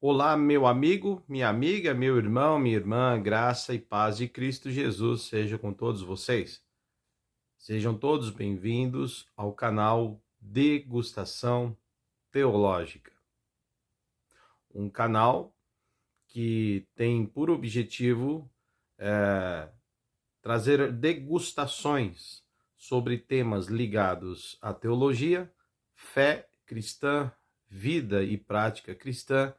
Olá, meu amigo, minha amiga, meu irmão, minha irmã, graça e paz de Cristo Jesus seja com todos vocês. Sejam todos bem-vindos ao canal Degustação Teológica, um canal que tem por objetivo trazer degustações sobre temas ligados à teologia, fé cristã, vida e prática cristã,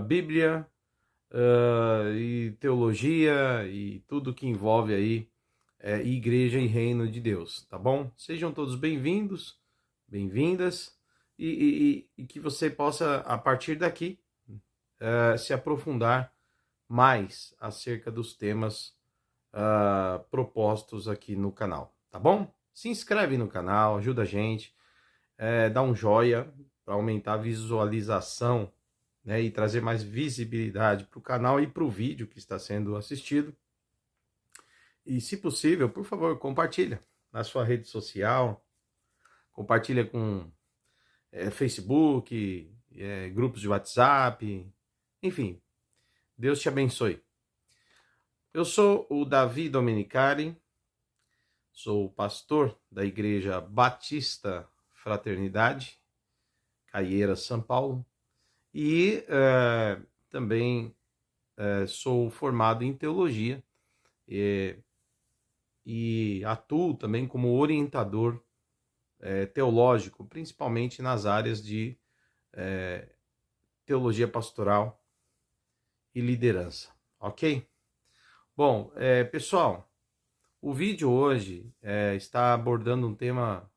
Bíblia, e teologia e tudo que envolve aí igreja e reino de Deus, tá bom? Sejam todos bem-vindos, bem-vindas e que você possa, a partir daqui, se aprofundar mais acerca dos temas propostos aqui no canal, tá bom? Se inscreve no canal, ajuda a gente, dá um joia para aumentar a visualização, né, e trazer mais visibilidade para o canal e para o vídeo que está sendo assistido. E, se possível, por favor, compartilha na sua rede social, compartilha com Facebook, grupos de WhatsApp, enfim, Deus te abençoe. Eu sou o Davi Domenicali, sou pastor da Igreja Batista Fraternidade, Caieiras, São Paulo, e também sou formado em teologia e atuo também como orientador teológico, principalmente nas áreas de teologia pastoral e liderança, ok? Bom, pessoal, o vídeo hoje está abordando um tema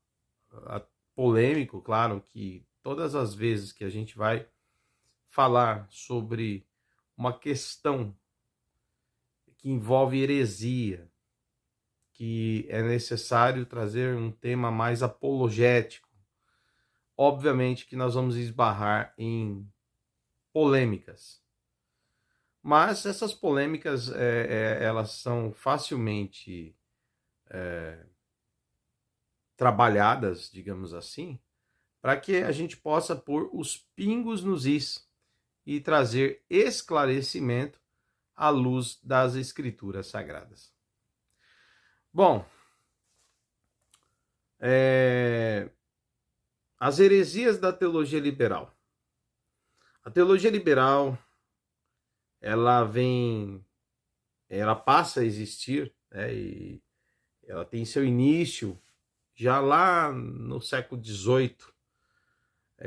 polêmico, claro, que todas as vezes que a gente vai falar sobre uma questão que envolve heresia, que é necessário trazer um tema mais apologético. Obviamente que nós vamos esbarrar em polêmicas. Mas essas polêmicas, elas são facilmente trabalhadas, digamos assim, para que a gente possa pôr os pingos nos is e trazer esclarecimento à luz das Escrituras Sagradas. Bom, as heresias da teologia liberal. A teologia liberal, ela passa a existir, né, e ela tem seu início já lá no século XVIII,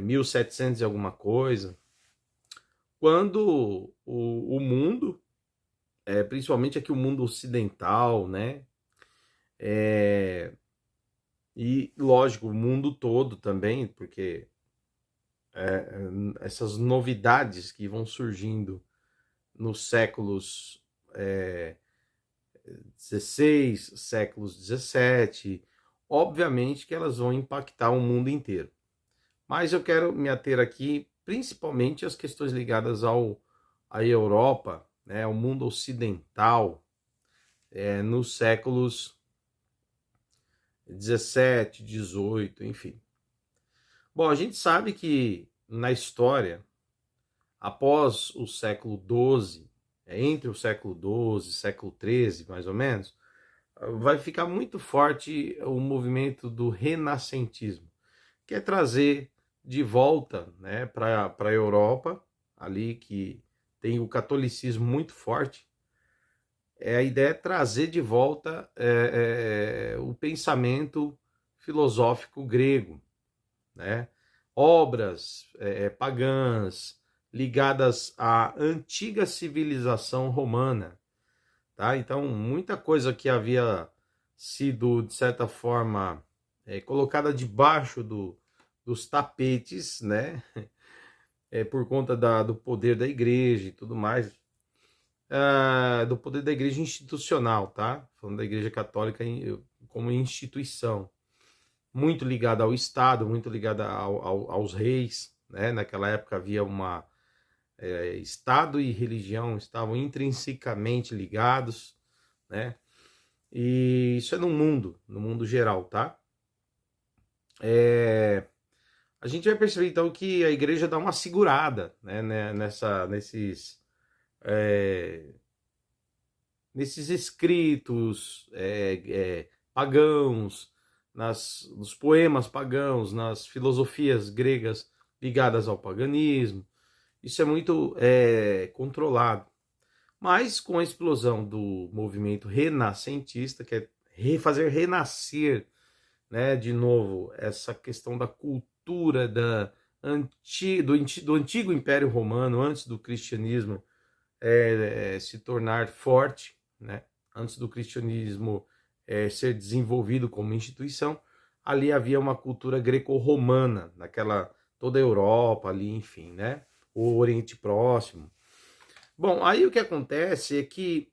1700 e alguma coisa, quando o mundo, principalmente aqui o mundo ocidental, né, e lógico, o mundo todo também, porque essas novidades que vão surgindo nos séculos XVI, séculos XVII, obviamente que elas vão impactar o mundo inteiro. Mas eu quero me ater aqui principalmente às questões ligadas à Europa, né, ao mundo ocidental, nos séculos 17, 18, enfim. Bom, a gente sabe que na história, após o século XII, entre o século XII e século XIII, mais ou menos, vai ficar muito forte o movimento do renascentismo, que é trazer de volta, né, para a Europa, ali que tem o catolicismo muito forte. A ideia é trazer de volta o pensamento filosófico grego, né? Obras pagãs ligadas à antiga civilização romana, tá? Então, muita coisa que havia sido, de certa forma, colocada debaixo dos tapetes, né? Por conta do poder da igreja e tudo mais, do poder da igreja institucional, tá? Falando da igreja católica como instituição, muito ligada ao Estado, muito ligada aos reis, né? Naquela época havia Estado e religião estavam intrinsecamente ligados, né? E isso é no mundo geral, tá? a gente vai perceber então que a igreja dá uma segurada, né, é, nesses escritos pagãos, nos poemas pagãos, nas filosofias gregas ligadas ao paganismo. Isso é muito controlado. Mas com a explosão do movimento renascentista, que é fazer renascer, né, de novo, essa questão da cultura do antigo Império Romano, antes do cristianismo se tornar forte, né, antes do cristianismo ser desenvolvido como instituição, ali havia uma cultura greco-romana, naquela toda a Europa ali, enfim, né, o Oriente Próximo. Bom, aí o que acontece é que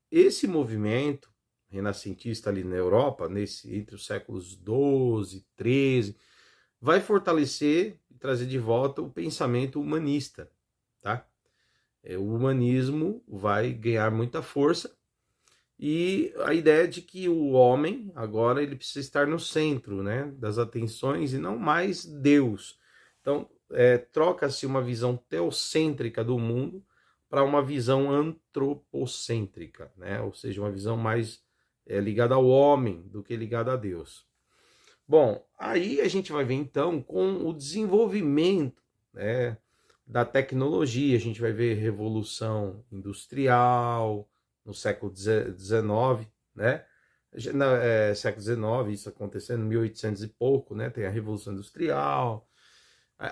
esse movimento renascentista ali na Europa, entre os séculos 12, 13, vai fortalecer e trazer de volta o pensamento humanista, tá? O humanismo vai ganhar muita força e a ideia de que o homem agora ele precisa estar no centro, né, das atenções e não mais Deus. Então, troca-se uma visão teocêntrica do mundo para uma visão antropocêntrica, né? Ou seja, uma visão mais ligada ao homem do que ligada a Deus. Bom, aí a gente vai ver então com o desenvolvimento, né, da tecnologia, a gente vai ver revolução industrial no século XIX, né? Século XIX, isso acontecendo em 1800 e pouco, né? Tem a Revolução Industrial,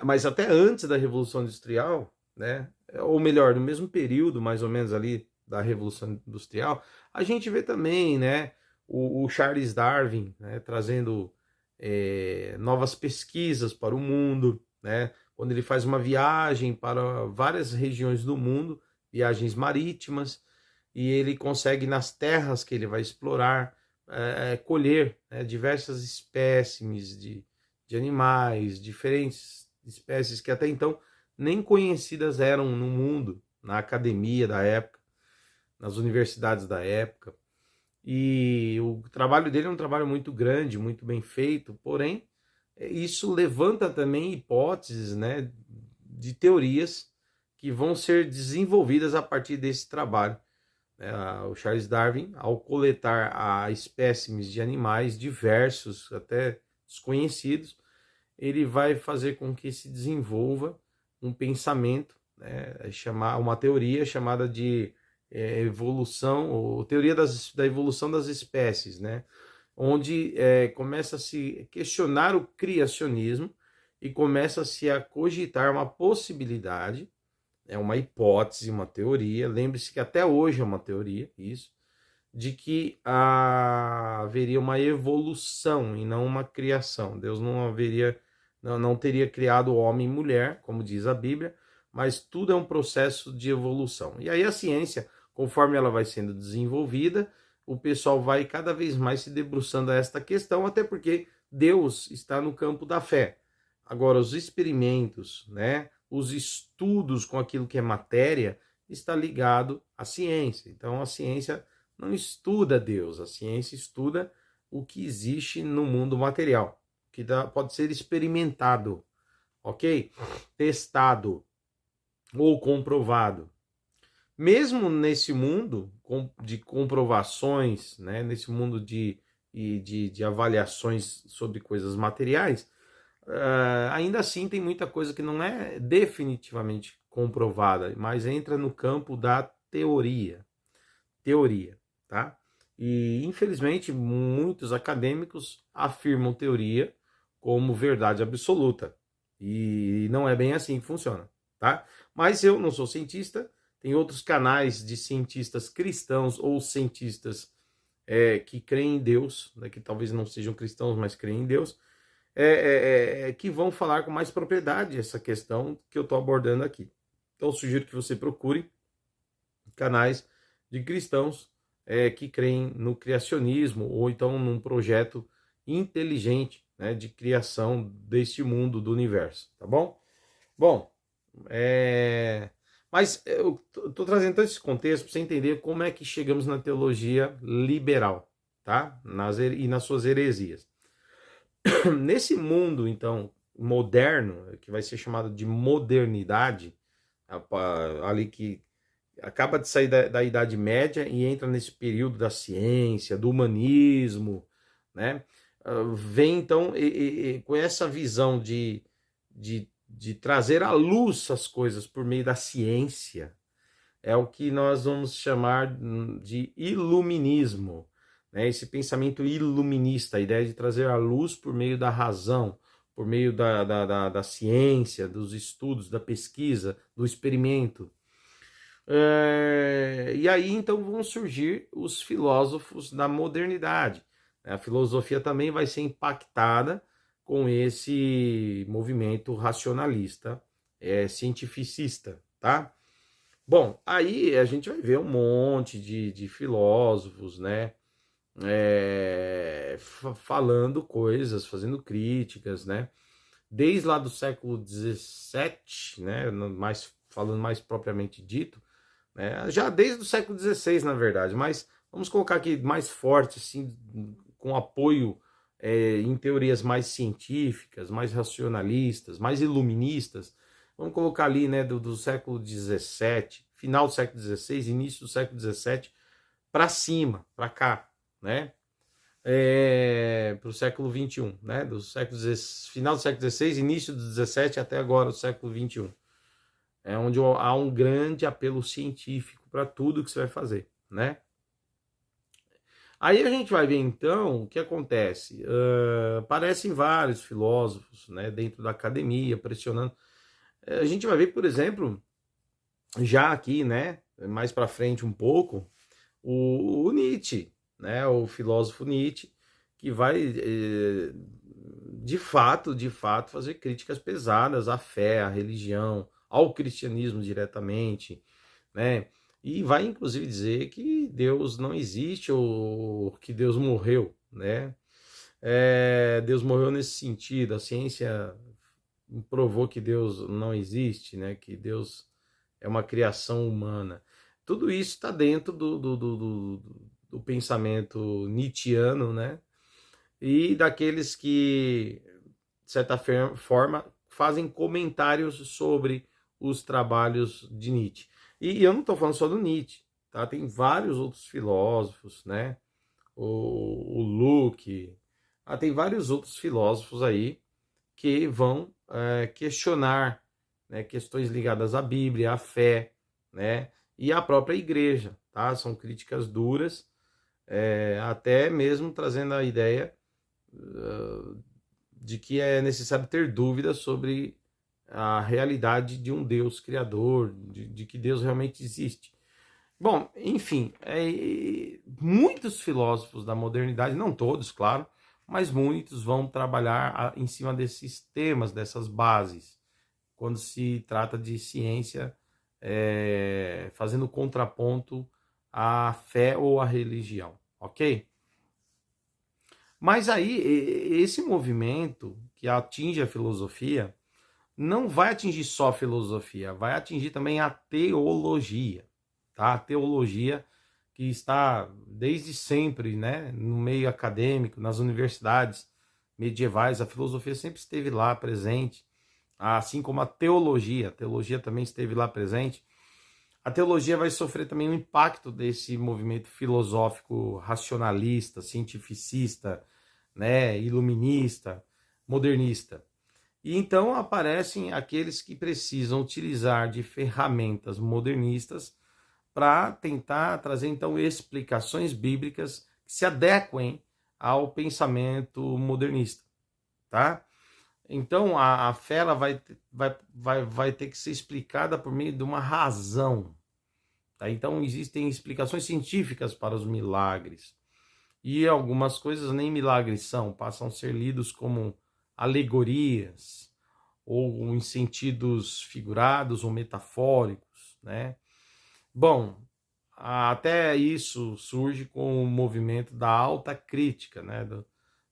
mas até antes da Revolução Industrial, né? Ou melhor, no mesmo período, mais ou menos ali da Revolução Industrial, a gente vê também, né? O Charles Darwin, né, trazendo novas pesquisas para o mundo, né? Quando ele faz uma viagem para várias regiões do mundo, viagens marítimas, e ele consegue nas terras que ele vai explorar colher, né, diversas espécimes de animais, diferentes espécies que até então nem conhecidas eram no mundo, na academia da época, nas universidades da época. E o trabalho dele é um trabalho muito grande, muito bem feito, porém, isso levanta também hipóteses, né, de teorias que vão ser desenvolvidas a partir desse trabalho. O Charles Darwin, ao coletar espécimes de animais diversos, até desconhecidos, ele vai fazer com que se desenvolva um pensamento, né, uma teoria chamada de evolução, ou teoria da evolução das espécies, né, onde começa a se questionar o criacionismo e começa-se a cogitar uma possibilidade, uma hipótese, uma teoria, lembre-se que até hoje é uma teoria, isso, de que haveria uma evolução e não uma criação. Deus não teria criado homem e mulher, como diz a Bíblia, mas tudo é um processo de evolução. E aí a ciência, conforme ela vai sendo desenvolvida, o pessoal vai cada vez mais se debruçando a esta questão, até porque Deus está no campo da fé. Agora, os experimentos, né, os estudos com aquilo que é matéria, está ligado à ciência. Então, a ciência não estuda Deus, a ciência estuda o que existe no mundo material, que pode ser experimentado, ok? Testado ou comprovado. Mesmo nesse mundo de comprovações, né, nesse mundo de avaliações sobre coisas materiais, ainda assim tem muita coisa que não é definitivamente comprovada, mas entra no campo da teoria, tá? E infelizmente muitos acadêmicos afirmam teoria como verdade absoluta, e não é bem assim que funciona, tá? Mas eu não sou cientista, tem outros canais de cientistas cristãos ou cientistas que creem em Deus, né, que talvez não sejam cristãos, mas creem em Deus, que vão falar com mais propriedade essa questão que eu estou abordando aqui. Então eu sugiro que você procure canais de cristãos que creem no criacionismo ou então num projeto inteligente, né, de criação deste mundo, do universo, tá bom? Bom, mas eu estou trazendo todo esse contexto para você entender como é que chegamos na teologia liberal, tá? E nas suas heresias. Nesse mundo, então, moderno, que vai ser chamado de modernidade, ali que acaba de sair da Idade Média e entra nesse período da ciência, do humanismo, né? Vem então com essa visão de trazer à luz as coisas por meio da ciência. É o que nós vamos chamar de iluminismo, né? Esse pensamento iluminista, a ideia de trazer à luz por meio da razão, por meio da ciência, dos estudos, da pesquisa, do experimento. E aí então vão surgir os filósofos da modernidade. A filosofia também vai ser impactada com esse movimento racionalista, cientificista, tá? Bom, aí a gente vai ver um monte de filósofos, né? Falando coisas, fazendo críticas, né? Desde lá do século XVII, né? Falando mais propriamente dito, né? Já desde o século XVI, na verdade, mas vamos colocar aqui mais forte, assim, com apoio em teorias mais científicas, mais racionalistas, mais iluministas. Vamos colocar ali, né, do século XVII, final do século XVI, início do século XVII, para cima, para cá, né? Para o século XXI, né? Final do século XVI, início do XVII até agora, o século XXI. É onde há um grande apelo científico para tudo que você vai fazer, né? Aí a gente vai ver então o que acontece. Aparecem vários filósofos, né, dentro da academia, pressionando. A gente vai ver, por exemplo, já aqui, né, mais para frente um pouco, o Nietzsche, né, o filósofo Nietzsche, que vai de fato fazer críticas pesadas à fé, à religião, ao cristianismo diretamente, né? E vai inclusive dizer que Deus não existe ou que Deus morreu, né? Deus morreu nesse sentido. A ciência provou que Deus não existe, né? Que Deus é uma criação humana. Tudo isso está dentro do pensamento nietzschiano, né? E daqueles que, de certa forma, fazem comentários sobre os trabalhos de Nietzsche. E eu não estou falando só do Nietzsche, tá? Tem vários outros filósofos, né? O Luke, tem vários outros filósofos aí que vão questionar, né, questões ligadas à Bíblia, à fé, né? E à própria igreja, tá? São críticas duras, até mesmo trazendo a ideia de que é necessário ter dúvidas sobre a realidade de um Deus criador, de que Deus realmente existe. Bom, enfim, muitos filósofos da modernidade, não todos, claro, mas muitos vão trabalhar em cima desses temas, dessas bases, quando se trata de ciência, fazendo contraponto à fé ou à religião, ok? Mas aí, esse movimento que atinge a filosofia, não vai atingir só a filosofia, vai atingir também a teologia, tá? A teologia que está desde sempre, né, no meio acadêmico, nas universidades medievais, a filosofia sempre esteve lá presente, assim como a teologia também esteve lá presente. A teologia vai sofrer também um impacto desse movimento filosófico racionalista, cientificista, né, iluminista, modernista. E então aparecem aqueles que precisam utilizar de ferramentas modernistas para tentar trazer então explicações bíblicas que se adequem ao pensamento modernista, tá? Então a fé ela vai ter que ser explicada por meio de uma razão, tá? Então existem explicações científicas para os milagres e algumas coisas nem milagres são, passam a ser lidos como alegorias ou em sentidos figurados ou metafóricos, né? Bom, até isso surge com o movimento da alta crítica, né?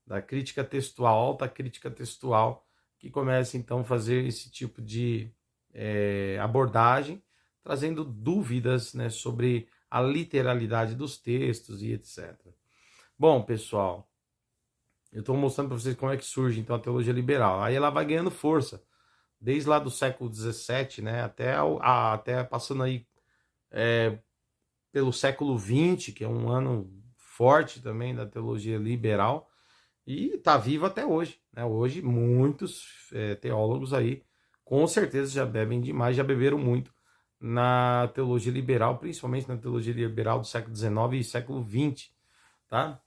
Da crítica textual, alta crítica textual, que começa então a fazer esse tipo de abordagem, trazendo dúvidas, né, sobre a literalidade dos textos e etc. Bom, pessoal, Eu estou mostrando para vocês como é que surge então a teologia liberal. Aí ela vai ganhando força, desde lá do século XVII, né, até passando aí pelo século XX, que é um ano forte também da teologia liberal, e está vivo até hoje, né? Hoje muitos teólogos aí com certeza já bebem demais, já beberam muito na teologia liberal, principalmente na teologia liberal do século XIX e século XX, tá?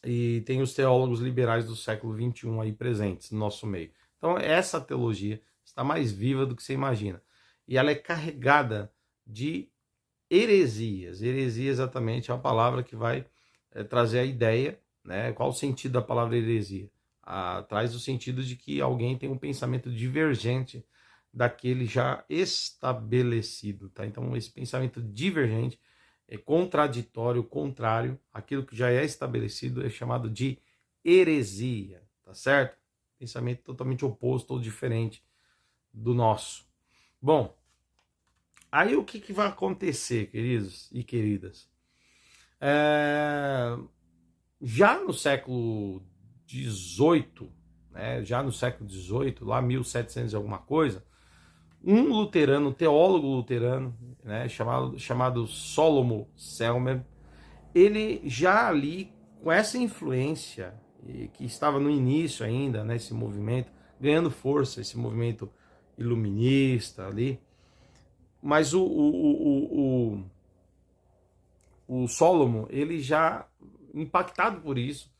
E tem os teólogos liberais do século XXI aí presentes no nosso meio. Então essa teologia está mais viva do que você imagina. E ela é carregada de heresias. Heresia exatamente é a palavra que vai trazer a ideia, né? Qual o sentido da palavra heresia? Traz o sentido de que alguém tem um pensamento divergente daquele já estabelecido, tá? Então esse pensamento divergente é contraditório, contrário, aquilo que já é estabelecido é chamado de heresia, tá certo? Pensamento totalmente oposto ou diferente do nosso. Bom, aí o que vai acontecer, queridos e queridas? Já no século XVIII, né, já no século XVIII, lá 1700 e alguma coisa, um luterano, teólogo luterano, né, chamado Solomon Selmer, ele já ali, com essa influência, que estava no início ainda, nesse movimento, ganhando força, esse movimento iluminista ali, mas o Solomon, ele já, impactado por isso,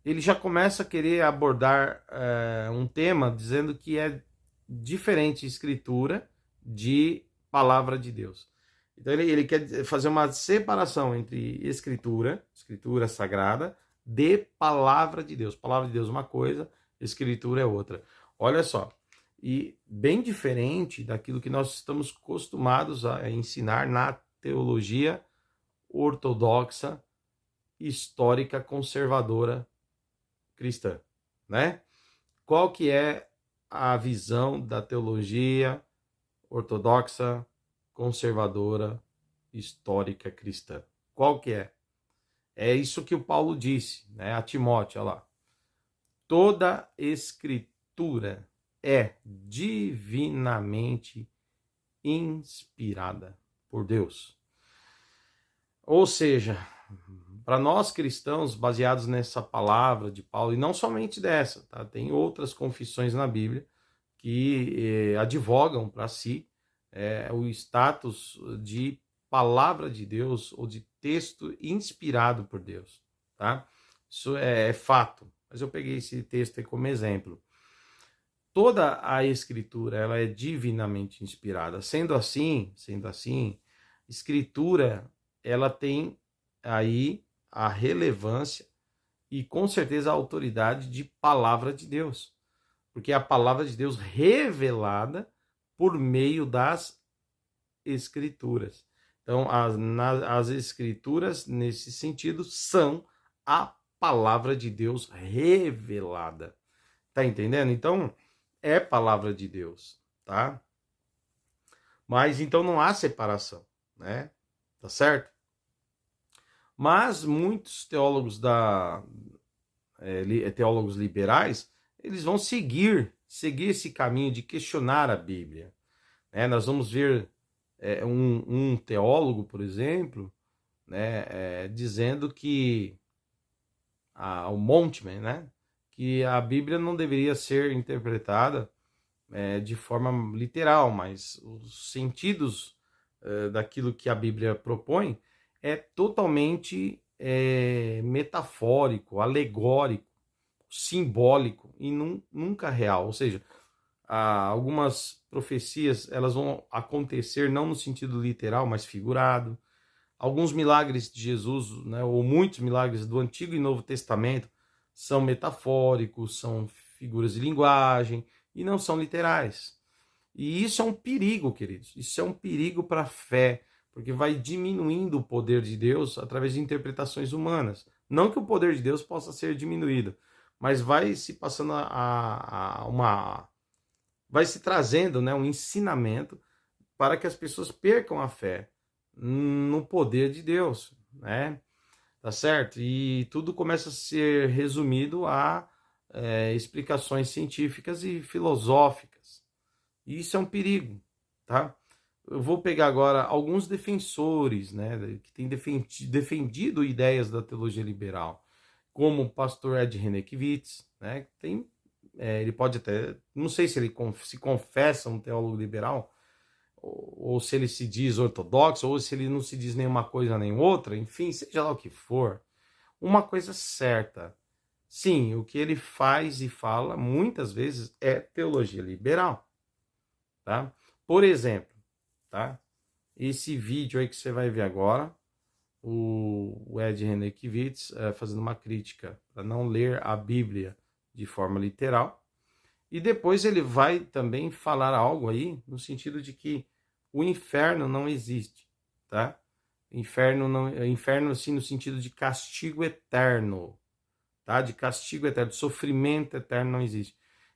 ele já começa a querer abordar um tema dizendo que é diferente escritura de palavra de Deus. Então ele quer fazer uma separação entre escritura sagrada, de palavra de Deus. Palavra de Deus é uma coisa, escritura é outra. Olha só, e bem diferente daquilo que nós estamos acostumados a ensinar na teologia ortodoxa, histórica, conservadora, cristã, né? Qual que é a visão da teologia ortodoxa, conservadora, histórica, cristã? Qual que é? É isso que o Paulo disse, né, a Timóteo, olha lá. Toda escritura é divinamente inspirada por Deus. Ou seja, para nós cristãos, baseados nessa palavra de Paulo, e não somente dessa, tá? Tem outras confissões na Bíblia que advogam para si o status de palavra de Deus ou de texto inspirado por Deus, tá? Isso é fato, mas eu peguei esse texto aí como exemplo. Toda a escritura, ela é divinamente inspirada. Sendo assim, escritura, ela tem aí a relevância e com certeza a autoridade de palavra de Deus, porque é a palavra de Deus revelada por meio das escrituras. Então, as escrituras, nesse sentido, são a palavra de Deus revelada. Tá entendendo? Então, é palavra de Deus, tá? Mas então não há separação, né? Tá certo? Mas muitos teólogos teólogos liberais, eles vão seguir esse caminho de questionar a Bíblia. Nós vamos ver um teólogo, por exemplo, né, dizendo que o Montman, né, que a Bíblia não deveria ser interpretada de forma literal, mas os sentidos daquilo que a Bíblia propõe é totalmente metafórico, alegórico, simbólico e nunca real. Ou seja, algumas profecias elas vão acontecer não no sentido literal, mas figurado. Alguns milagres de Jesus, né, ou muitos milagres do Antigo e Novo Testamento são metafóricos, são figuras de linguagem e não são literais. E isso é um perigo, queridos. Isso é um perigo para a fé, porque vai diminuindo o poder de Deus através de interpretações humanas. Não que o poder de Deus possa ser diminuído, mas vai se passando vai se trazendo, né, um ensinamento para que as pessoas percam a fé no poder de Deus, né? tá certo? E tudo começa a ser resumido a explicações científicas e filosóficas. E isso é um perigo, tá? Eu vou pegar agora alguns defensores, né, que têm defendido ideias da teologia liberal, como o pastor Ed Renekiewicz, né, ele pode até, não sei se ele se confessa um teólogo liberal, ou se ele se diz ortodoxo, ou se ele não se diz nenhuma coisa nem outra, enfim, seja lá o que for, uma coisa certa, sim, o que ele faz e fala muitas vezes é teologia liberal, tá? Por exemplo, tá? Esse vídeo aí que você vai ver agora, o Ed Renekiewicz fazendo uma crítica para não ler a Bíblia de forma literal, e depois ele vai também falar algo aí no sentido de que o inferno não existe, tá? Inferno assim no sentido de castigo eterno, tá? De castigo eterno, de sofrimento eterno não existe.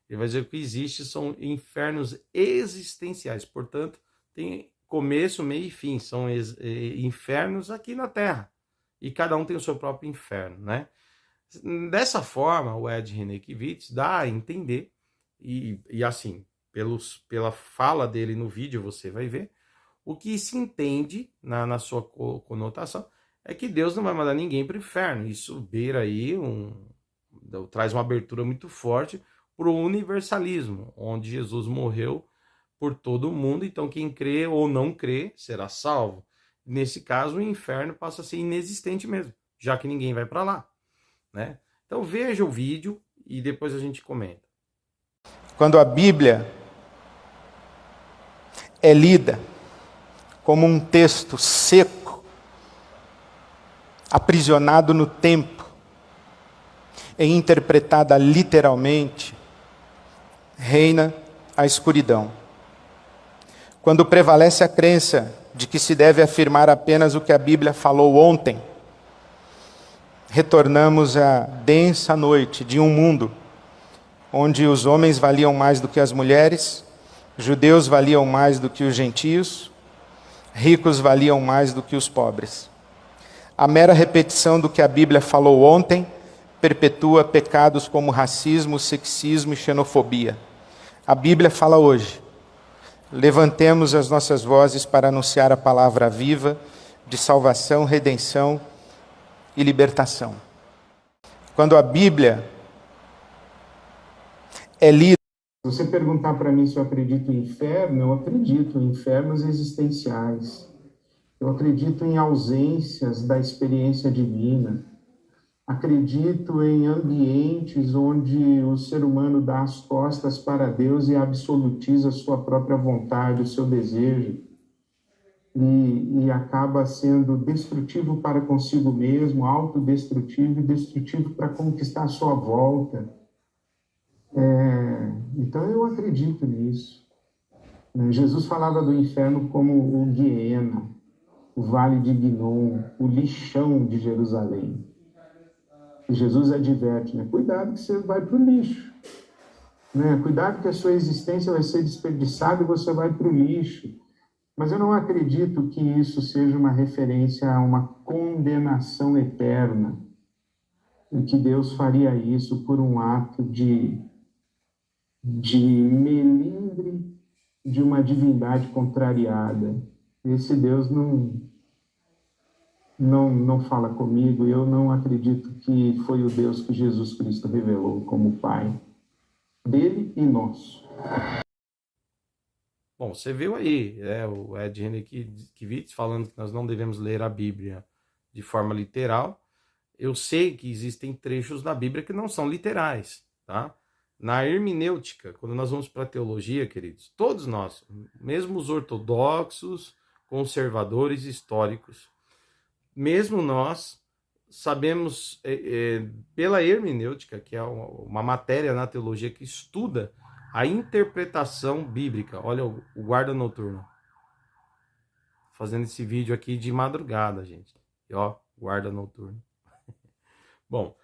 Ele vai dizer que o que existe são infernos existenciais, portanto, tem começo, meio e fim, são infernos aqui na Terra. E cada um tem o seu próprio inferno, né? Dessa forma, o Ed Renekiewicz dá a entender, e assim, pela fala dele no vídeo, você vai ver, o que se entende na sua conotação é que Deus não vai mandar ninguém para o inferno. Isso beira aí, traz uma abertura muito forte para o universalismo, onde Jesus morreu por todo mundo, então quem crê ou não crê será salvo. Nesse caso, o inferno passa a ser inexistente mesmo, já que ninguém vai para lá, né? Então veja o vídeo e depois a gente comenta. Quando a Bíblia é lida como um texto seco, aprisionado no tempo, e interpretada literalmente, reina a escuridão. Quando prevalece a crença de que se deve afirmar apenas o que a Bíblia falou ontem, retornamos à densa noite de um mundo onde os homens valiam mais do que as mulheres, judeus valiam mais do que os gentios, ricos valiam mais do que os pobres. A mera repetição do que a Bíblia falou ontem perpetua pecados como racismo, sexismo e xenofobia. A Bíblia fala hoje. Levantemos as nossas vozes para anunciar a palavra viva de salvação, redenção e libertação. Quando a Bíblia é lida... Se você perguntar para mim se eu acredito em inferno, eu acredito em infernos existenciais. Eu acredito em ausências da experiência divina. Acredito em ambientes onde o ser humano dá as costas para Deus e absolutiza a sua própria vontade, o seu desejo. E acaba sendo destrutivo para consigo mesmo, autodestrutivo e destrutivo para conquistar a sua volta. Então eu acredito nisso. Jesus falava do inferno como o Guiena, o vale de Guinom, o lixão de Jerusalém. E Jesus adverte, cuidado que você vai para o lixo. Cuidado que a sua existência vai ser desperdiçada e você vai para o lixo. Mas eu não acredito que isso seja uma referência a uma condenação eterna, em que Deus faria isso por um ato de melindre de uma divindade contrariada. Esse Deus não fala comigo, e eu não acredito que foi o Deus que Jesus Cristo revelou como Pai dele e nosso. Bom, você viu aí, o Ed Renekiewicz falando que nós não devemos ler a Bíblia de forma literal. Eu sei que existem trechos da Bíblia que não são literais, tá? Na hermenêutica, quando nós vamos para a teologia, queridos, todos nós, mesmo os ortodoxos, conservadores históricos, mesmo nós sabemos pela hermenêutica, que é uma matéria na teologia que estuda a interpretação bíblica. Olha o guarda noturno fazendo esse vídeo aqui de madrugada, gente. E ó, guarda noturno. Bom,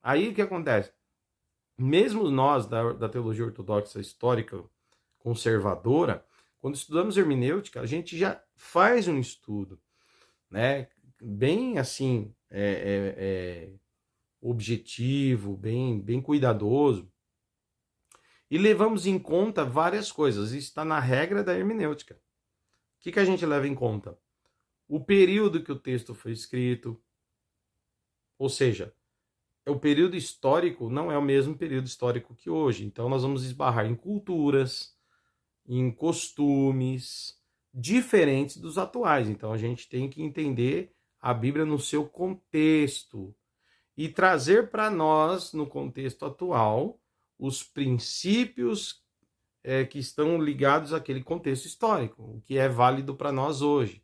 aí o que acontece? Mesmo nós da teologia ortodoxa histórica conservadora, quando estudamos hermenêutica, a gente já faz um estudo, né? bem assim, objetivo, bem cuidadoso, e levamos em conta várias coisas. Isso está na regra da hermenêutica. O que a gente leva em conta? O período que o texto foi escrito, ou seja, o período histórico não é o mesmo período histórico que hoje. Então nós vamos esbarrar em culturas, em costumes diferentes dos atuais. Então a gente tem que entender a Bíblia no seu contexto e trazer para nós, no contexto atual, os princípios que estão ligados àquele contexto histórico, o que é válido para nós hoje.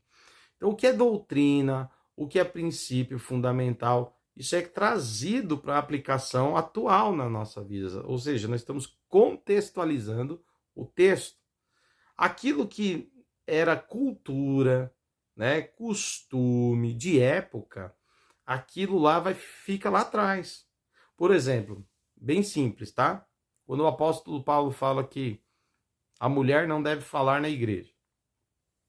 Então, o que é doutrina, o que é princípio fundamental, isso é trazido para a aplicação atual na nossa vida. Ou seja, nós estamos contextualizando o texto. Aquilo que era cultura, né, costume de época, aquilo lá fica lá atrás. Por exemplo, bem simples, tá? Quando o apóstolo Paulo fala que a mulher não deve falar na igreja,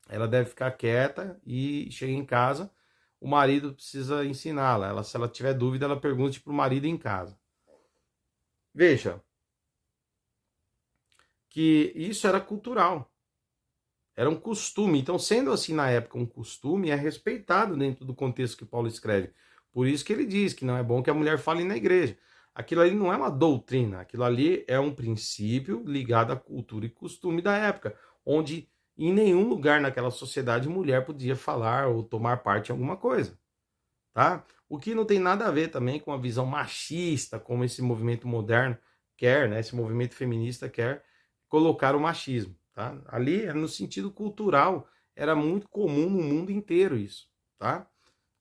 ela deve ficar quieta e chega em casa, o marido precisa ensiná-la. Se ela tiver dúvida, ela pergunte para o marido em casa. Veja que isso era cultural, era um costume. Então, sendo assim na época um costume, é respeitado dentro do contexto que Paulo escreve. Por isso que ele diz que não é bom que a mulher fale na igreja. Aquilo ali não é uma doutrina, aquilo ali é um princípio ligado à cultura e costume da época, onde em nenhum lugar naquela sociedade mulher podia falar ou tomar parte em alguma coisa, tá? O que não tem nada a ver também com a visão machista, como esse movimento moderno quer, né? Esse movimento feminista quer colocar o machismo, tá? Ali, no sentido cultural, era muito comum no mundo inteiro isso, tá?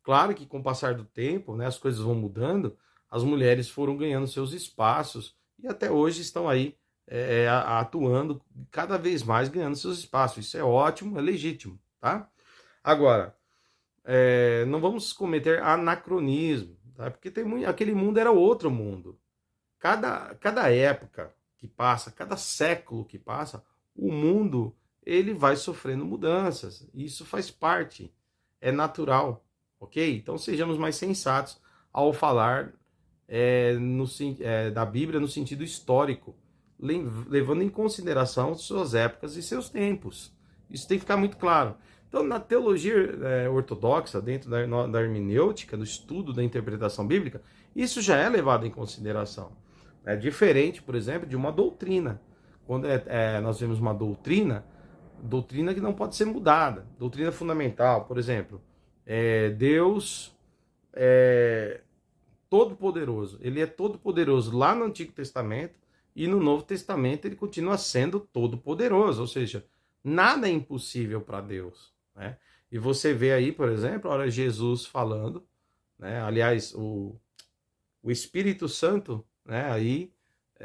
Claro que com o passar do tempo, né, as coisas vão mudando, as mulheres foram ganhando seus espaços e até hoje estão aí atuando cada vez mais, ganhando seus espaços. Isso é ótimo, é legítimo, tá? Agora, não vamos cometer anacronismo, tá? Porque aquele mundo era outro mundo. Cada época que passa, cada século que passa, o mundo ele vai sofrendo mudanças. Isso faz parte, é natural, ok? Então sejamos mais sensatos ao falar da Bíblia no sentido histórico, levando em consideração suas épocas e seus tempos. Isso tem que ficar muito claro. Então, na teologia ortodoxa, dentro da hermenêutica, do estudo da interpretação bíblica, isso já é levado em consideração. É diferente, por exemplo, de uma doutrina. Quando nós vemos uma doutrina que não pode ser mudada. Doutrina fundamental, por exemplo, Deus todo-poderoso. Ele é todo-poderoso lá no Antigo Testamento e no Novo Testamento ele continua sendo todo-poderoso. Ou seja, nada é impossível para Deus, né? E você vê aí, por exemplo, olha Jesus falando, né? Aliás, o Espírito Santo, né? Aí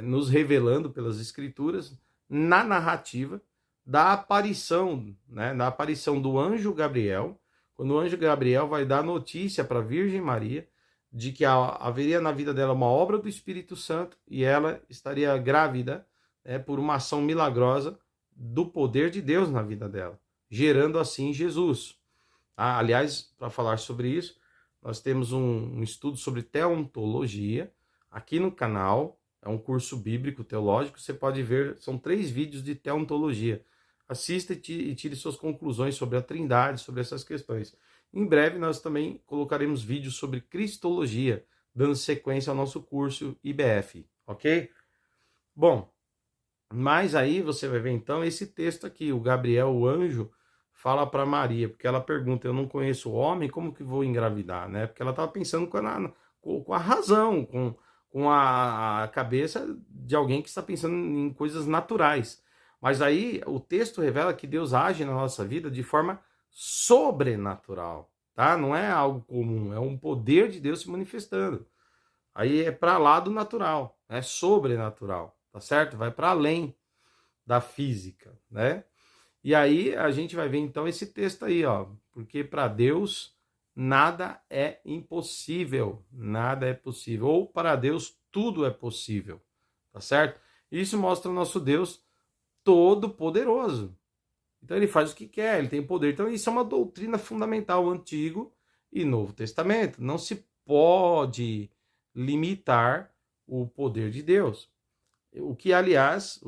nos revelando pelas Escrituras na narrativa da aparição, né? Da aparição do anjo Gabriel, quando o anjo Gabriel vai dar notícia para a Virgem Maria de que haveria na vida dela uma obra do Espírito Santo e ela estaria grávida, por uma ação milagrosa do poder de Deus na vida dela, gerando assim Jesus. Aliás, para falar sobre isso, nós temos um estudo sobre teontologia aqui no canal, é um curso bíblico teológico, você pode ver, são 3 vídeos de teontologia. Assista e tire suas conclusões sobre a Trindade, sobre essas questões. Em breve nós também colocaremos vídeos sobre cristologia, dando sequência ao nosso curso IBF, ok? Bom, mas aí você vai ver então esse texto aqui, o Gabriel, o anjo, fala para Maria, porque ela pergunta, eu não conheço o homem, como que vou engravidar, né? Porque ela estava pensando com a razão, com a cabeça de alguém que está pensando em coisas naturais. Mas aí o texto revela que Deus age na nossa vida de forma sobrenatural, tá? Não é algo comum, é um poder de Deus se manifestando. Aí é para lá do natural, é sobrenatural, tá certo? Vai para além da física, né? E aí a gente vai ver então esse texto aí, ó, porque para Deus nada é impossível, nada é possível, ou para Deus tudo é possível, tá certo? Isso mostra o nosso Deus todo poderoso. Então ele faz o que quer, ele tem poder. Então isso é uma doutrina fundamental. O antigo e Novo Testamento. Não se pode limitar o poder de Deus. O que, aliás,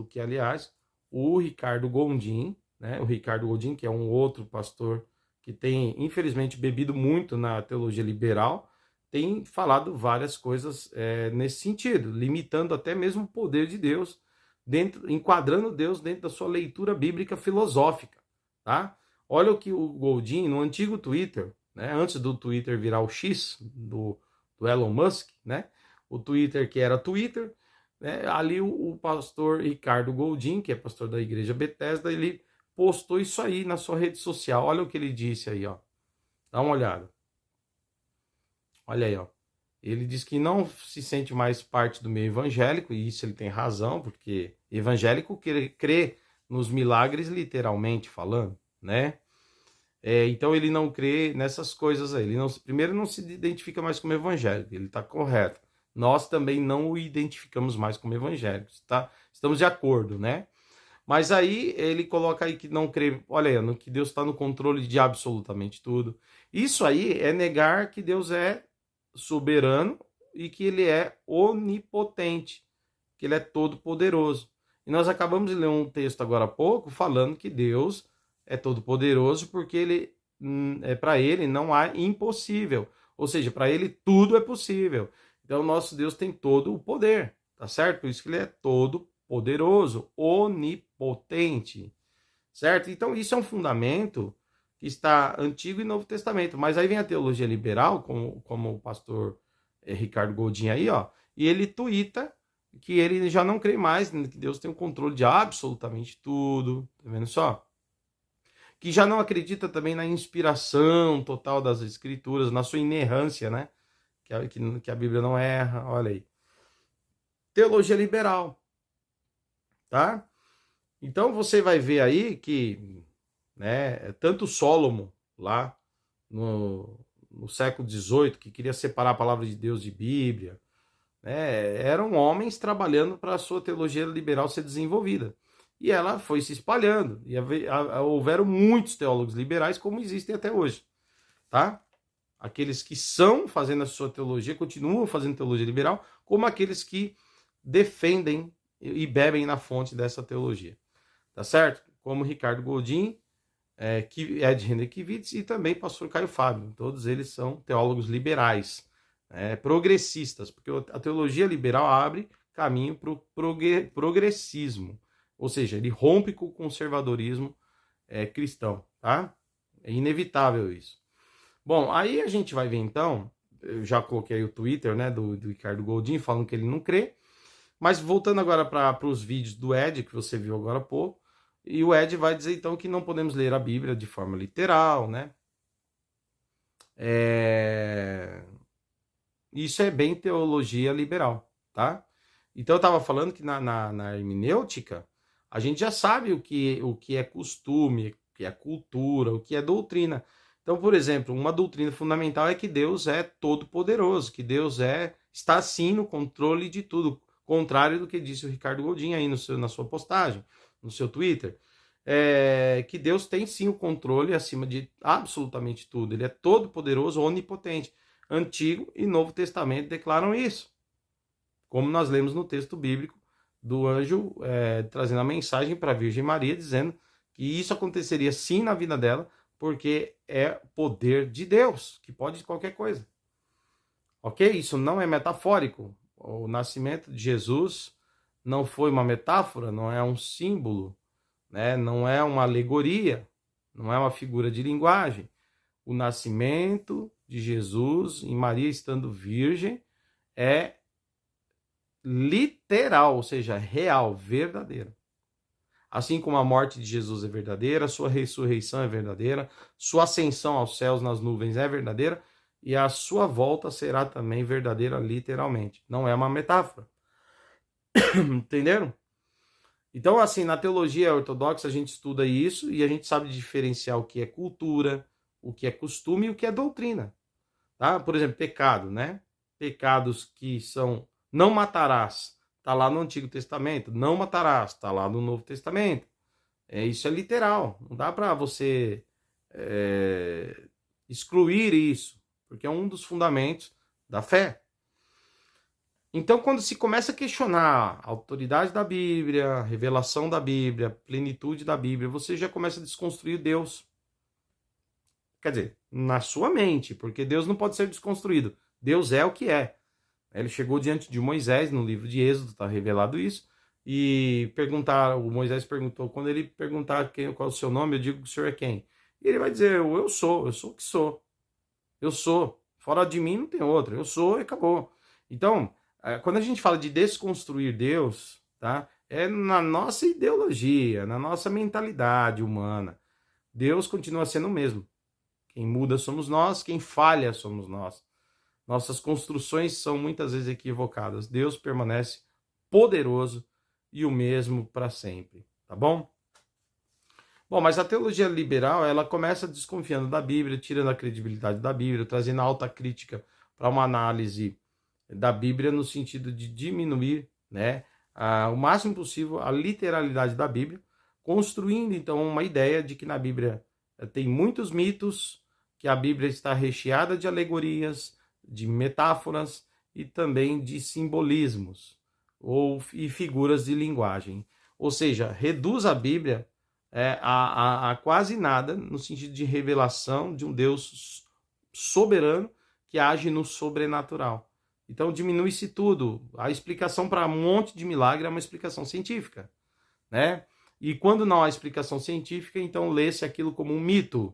o Ricardo Gondim, né? O Ricardo Gondim, que é um outro pastor que tem, infelizmente, bebido muito na teologia liberal, tem falado várias coisas nesse sentido, limitando até mesmo o poder de Deus, enquadrando Deus dentro da sua leitura bíblica filosófica, tá? Olha o que o Gondim, no antigo Twitter, né, antes do Twitter virar o X do Elon Musk, né, o Twitter que era Twitter, né, ali o pastor Ricardo Gondim, que é pastor da igreja Bethesda, ele postou isso aí na sua rede social. Olha o que ele disse aí, ó. Dá uma olhada. Olha aí, ó. Ele diz que não se sente mais parte do meio evangélico, e isso ele tem razão, porque evangélico crê nos milagres, literalmente falando, né? Então ele não crê nessas coisas aí. Primeiro, não se identifica mais como evangélico, ele está correto. Nós também não o identificamos mais como evangélicos, tá? Estamos de acordo, né? Mas aí ele coloca aí que não crê, olha aí, no que Deus está no controle de absolutamente tudo. Isso aí é negar que Deus é soberano e que ele é onipotente, que ele é todo poderoso. E nós acabamos de ler um texto agora há pouco falando que Deus é todo poderoso porque ele para ele não há impossível. Ou seja, para ele tudo é possível. Então nosso Deus tem todo o poder, tá certo? Por isso que ele é todo poderoso, onipotente, certo? Então isso é um fundamento que está Antigo e Novo Testamento. Mas aí vem a teologia liberal, como o pastor Ricardo Gondim aí, ó, e ele tuita que ele já não crê mais, que Deus tem o controle de absolutamente tudo, tá vendo só? Que já não acredita também na inspiração total das escrituras, na sua inerrância, né? Que a Bíblia não erra, olha aí. Teologia liberal, tá? Então você vai ver aí que, né, tanto Solomon lá no século XVIII, que queria separar a palavra de Deus de Bíblia, né, eram homens trabalhando para a sua teologia liberal ser desenvolvida. E ela foi se espalhando. E houveram muitos teólogos liberais, como existem até hoje, tá? Aqueles que são fazendo a sua teologia, continuam fazendo teologia liberal, como aqueles que defendem e bebem na fonte dessa teologia. Tá certo? Como Ricardo Gondim, que é de Renekiewicz, e também pastor Caio Fábio. Todos eles são teólogos liberais, progressistas, porque a teologia liberal abre caminho para o progressismo. Ou seja, ele rompe com o conservadorismo cristão, tá? É inevitável isso. Bom, aí a gente vai ver então, eu já coloquei aí o Twitter, né, do Ricardo Gondim, falando que ele não crê, mas voltando agora para os vídeos do Ed, que você viu agora há pouco, e o Ed vai dizer então que não podemos ler a Bíblia de forma literal, né? Isso é bem teologia liberal, tá? Então eu estava falando que na hermenêutica, a gente já sabe o que é costume, o que é cultura, o que é doutrina. Então, por exemplo, uma doutrina fundamental é que Deus é todo-poderoso, que Deus está sim no controle de tudo, contrário do que disse o Ricardo Gondim aí na sua postagem, no seu Twitter. Que Deus tem sim o controle acima de absolutamente tudo. Ele é todo-poderoso, onipotente. Antigo e Novo Testamento declaram isso. Como nós lemos no texto bíblico do anjo trazendo a mensagem para a Virgem Maria, dizendo que isso aconteceria sim na vida dela, porque é poder de Deus, que pode qualquer coisa. Ok? Isso não é metafórico. O nascimento de Jesus não foi uma metáfora, não é um símbolo, né? Não é uma alegoria, não é uma figura de linguagem. O nascimento de Jesus em Maria estando virgem é literal, ou seja, real, verdadeira. Assim como a morte de Jesus é verdadeira, sua ressurreição é verdadeira, sua ascensão aos céus nas nuvens é verdadeira, e a sua volta será também verdadeira literalmente. Não é uma metáfora. Entenderam? Então, assim, na teologia ortodoxa a gente estuda isso e a gente sabe diferenciar o que é cultura, o que é costume e o que é doutrina. Tá? Por exemplo, pecado, né? Pecados que são não matarás, está lá no Antigo Testamento. Não matarás, está lá no Novo Testamento. Isso é literal. Não dá para você excluir isso. porque é um dos fundamentos da fé. Então, quando se começa a questionar a autoridade da Bíblia, a revelação da Bíblia, a plenitude da Bíblia, você já começa a desconstruir Deus. Quer dizer, na sua mente, porque Deus não pode ser desconstruído. Deus é o que é. Ele chegou diante de Moisés, no livro de Êxodo, está revelado isso, e o Moisés perguntou, quando ele perguntar qual é o seu nome, eu digo que o senhor é quem? E ele vai dizer, eu sou o que sou. Eu sou. Fora de mim não tem outro. Eu sou e acabou. Então, quando a gente fala de desconstruir Deus, tá? É na nossa ideologia, na nossa mentalidade humana. Deus continua sendo o mesmo. Quem muda somos nós, quem falha somos nós. Nossas construções são muitas vezes equivocadas. Deus permanece poderoso e o mesmo para sempre, tá bom? Bom, mas a teologia liberal, ela começa desconfiando da Bíblia, tirando a credibilidade da Bíblia, trazendo alta crítica para uma análise da Bíblia no sentido de diminuir, né, o máximo possível a literalidade da Bíblia, construindo então uma ideia de que na Bíblia tem muitos mitos, que a Bíblia está recheada de alegorias, de metáforas e também de simbolismos e figuras de linguagem. Ou seja, reduz a Bíblia a quase nada no sentido de revelação de um Deus soberano que age no sobrenatural. Então diminui-se tudo. A explicação para um monte de milagre é uma explicação científica, né? E quando não há explicação científica, então lê-se aquilo como um mito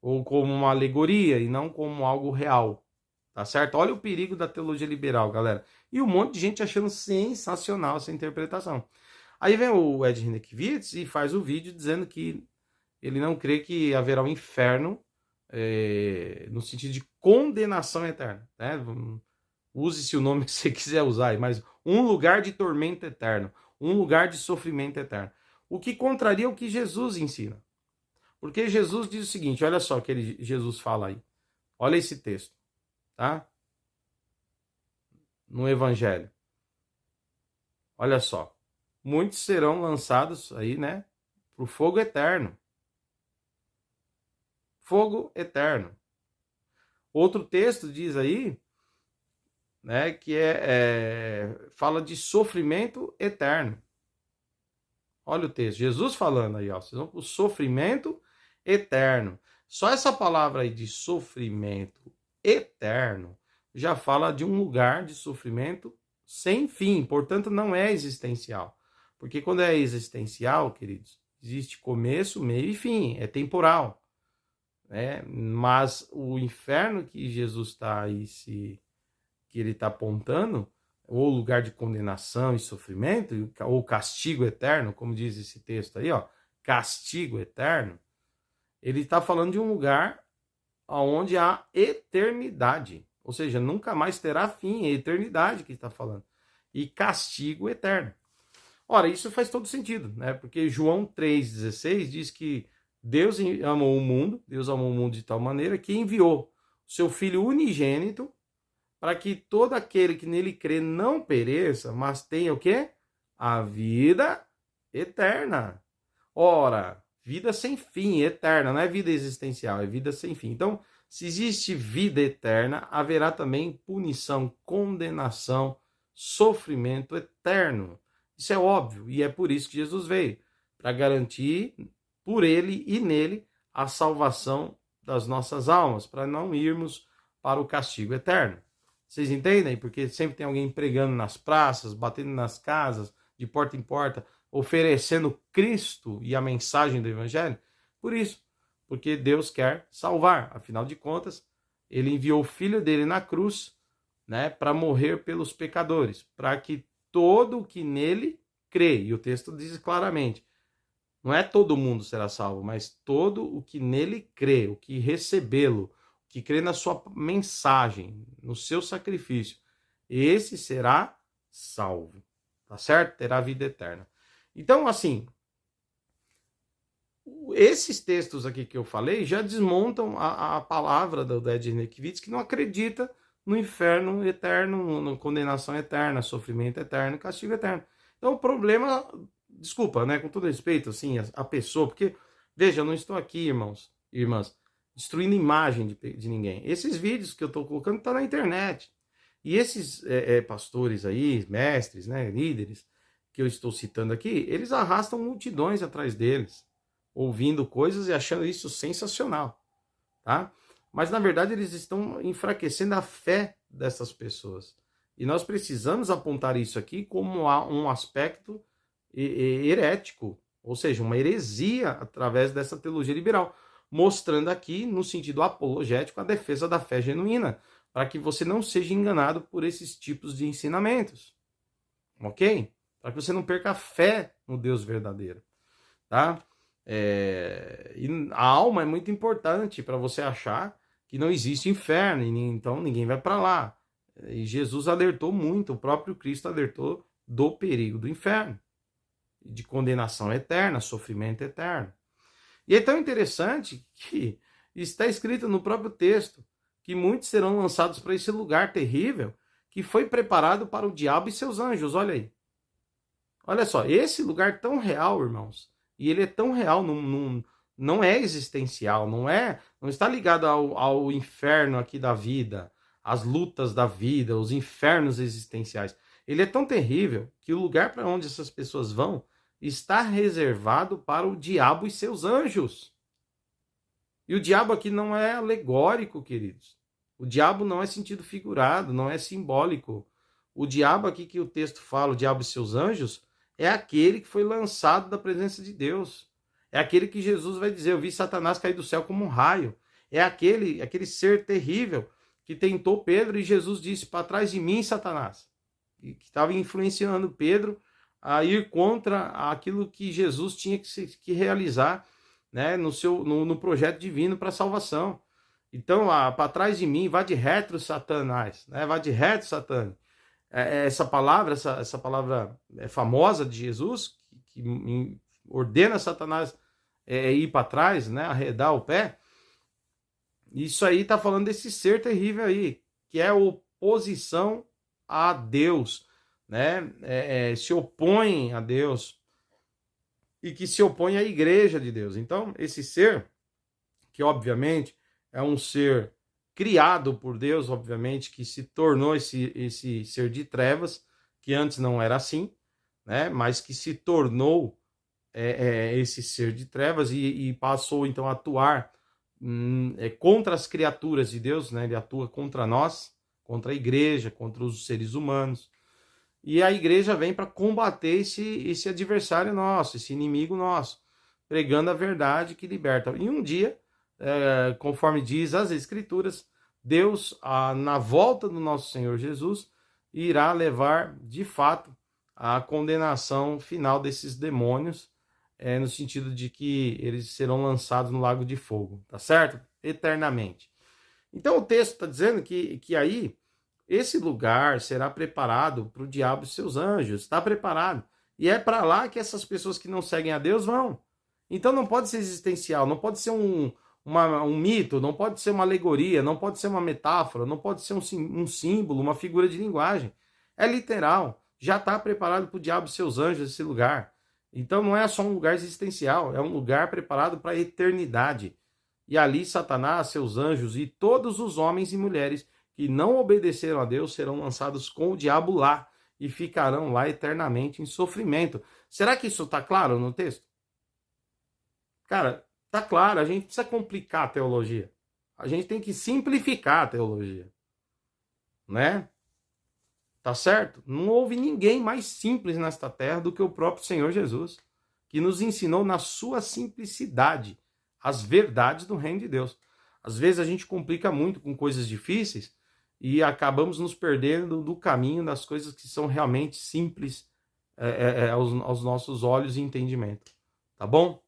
ou como uma alegoria e não como algo real, tá certo? Olha o perigo da teologia liberal, galera. E um monte de gente achando sensacional essa interpretação. Aí vem o Ed Renekiewicz e faz o vídeo dizendo que ele não crê que haverá um inferno no sentido de condenação eterna, né? Use-se o nome que você quiser usar, mas um lugar de tormento eterno, um lugar de sofrimento eterno. O que contraria o que Jesus ensina. Porque Jesus diz o seguinte, olha só o que Jesus fala aí. Olha esse texto, tá? No Evangelho. Olha só. Muitos serão lançados aí, né, para o fogo eterno. Fogo eterno. Outro texto diz aí, né, que fala de sofrimento eterno. Olha o texto, Jesus falando aí, ó, vocês vão para o sofrimento eterno. Só essa palavra aí de sofrimento eterno já fala de um lugar de sofrimento sem fim, portanto não é existencial. Porque quando é existencial, queridos, existe começo, meio e fim, é temporal. Né? Mas o inferno que Jesus está aí, que ele está apontando, ou lugar de condenação e sofrimento, ou castigo eterno, como diz esse texto aí, ó, castigo eterno, ele está falando de um lugar onde há eternidade, ou seja, nunca mais terá fim, é eternidade que está falando, e castigo eterno. Ora, isso faz todo sentido, né? Porque João 3,16 diz que Deus amou o mundo de tal maneira que enviou o seu Filho unigênito para que todo aquele que nele crê não pereça, mas tenha o quê? A vida eterna. Ora, vida sem fim, eterna, não é vida existencial, é vida sem fim. Então, se existe vida eterna, haverá também punição, condenação, sofrimento eterno. Isso é óbvio, e é por isso que Jesus veio, para garantir por ele e nele a salvação das nossas almas, para não irmos para o castigo eterno. Vocês entendem? Porque sempre tem alguém pregando nas praças, batendo nas casas, de porta em porta, oferecendo Cristo e a mensagem do Evangelho. Por isso, porque Deus quer salvar. Afinal de contas, ele enviou o Filho dele na cruz, né, para morrer pelos pecadores, para que todo o que nele crê, e o texto diz claramente, não é todo mundo será salvo, mas todo o que nele crê, o que recebê-lo, que crê na sua mensagem, no seu sacrifício, esse será salvo, tá certo? Terá vida eterna. Então, assim, esses textos aqui que eu falei já desmontam a palavra do Ed Renekiewicz, que não acredita no inferno eterno, na condenação eterna, sofrimento eterno, castigo eterno. Então o problema, desculpa, né, com todo respeito, assim, a pessoa, porque, veja, eu não estou aqui, irmãos e irmãs, destruindo imagem de ninguém. Esses vídeos que eu estou colocando estão na internet. E esses pastores aí, mestres, né, líderes, que eu estou citando aqui, eles arrastam multidões atrás deles, ouvindo coisas e achando isso sensacional, tá? Mas, na verdade, eles estão enfraquecendo a fé dessas pessoas. E nós precisamos apontar isso aqui como um aspecto herético, ou seja, uma heresia através dessa teologia liberal, mostrando aqui, no sentido apologético, a defesa da fé genuína, para que você não seja enganado por esses tipos de ensinamentos, ok? Para que você não perca a fé no Deus verdadeiro, tá? E a alma é muito importante para você achar que não existe inferno, e então ninguém vai para lá. E Jesus alertou muito, o próprio Cristo alertou do perigo do inferno, de condenação eterna, sofrimento eterno. E é tão interessante que está escrito no próprio texto que muitos serão lançados para esse lugar terrível que foi preparado para o diabo e seus anjos. Olha aí. Olha só, esse lugar tão real, irmãos, e ele é tão real, não é existencial, não está ligado ao inferno aqui da vida, às lutas da vida, os infernos existenciais. Ele é tão terrível que o lugar para onde essas pessoas vão está reservado para o diabo e seus anjos. E o diabo aqui não é alegórico, queridos. O diabo não é sentido figurado, não é simbólico. O diabo aqui que o texto fala, o diabo e seus anjos, é aquele que foi lançado da presença de Deus. É aquele que Jesus vai dizer, eu vi Satanás cair do céu como um raio. É aquele ser terrível que tentou Pedro e Jesus disse, para trás de mim, Satanás. E que estava influenciando Pedro a ir contra aquilo que Jesus tinha que realizar, né, no projeto divino para a salvação. Então, para trás de mim, vá de reto, Satanás, né? Vá de reto, Satã. Essa palavra famosa de Jesus, que ordena Satanás ir para trás, né, arredar o pé, isso aí está falando desse ser terrível aí, que é oposição a Deus, né? Se opõe a Deus e que se opõe à igreja de Deus. Então, esse ser, que obviamente é um ser criado por Deus, obviamente, que se tornou esse ser de trevas, que antes não era assim, né? Mas que se tornou esse ser de trevas e passou então a atuar contra as criaturas de Deus, né? Ele atua contra nós, contra a igreja, contra os seres humanos. E a igreja vem para combater esse adversário nosso, esse inimigo nosso, pregando a verdade que liberta. E um dia, conforme diz as Escrituras, Deus, na volta do nosso Senhor Jesus, irá levar, de fato, a condenação final desses demônios, no sentido de que eles serão lançados no lago de fogo, tá certo? Eternamente. Então o texto está dizendo que aí esse lugar será preparado para o diabo e seus anjos, está preparado. E é para lá que essas pessoas que não seguem a Deus vão. Então não pode ser existencial, não pode ser um mito, não pode ser uma alegoria, não pode ser uma metáfora, não pode ser um símbolo, uma figura de linguagem. É literal, já está preparado para o diabo e seus anjos esse lugar. Então não é só um lugar existencial, é um lugar preparado para a eternidade. E ali Satanás, seus anjos e todos os homens e mulheres que não obedeceram a Deus serão lançados com o diabo lá e ficarão lá eternamente em sofrimento. Será que isso está claro no texto? Cara, tá claro, a gente precisa complicar a teologia. A gente tem que simplificar a teologia. Né? Tá certo? Não houve ninguém mais simples nesta terra do que o próprio Senhor Jesus, que nos ensinou na sua simplicidade as verdades do reino de Deus. Às vezes a gente complica muito com coisas difíceis e acabamos nos perdendo do caminho das coisas que são realmente simples aos nossos olhos e entendimento. Tá bom?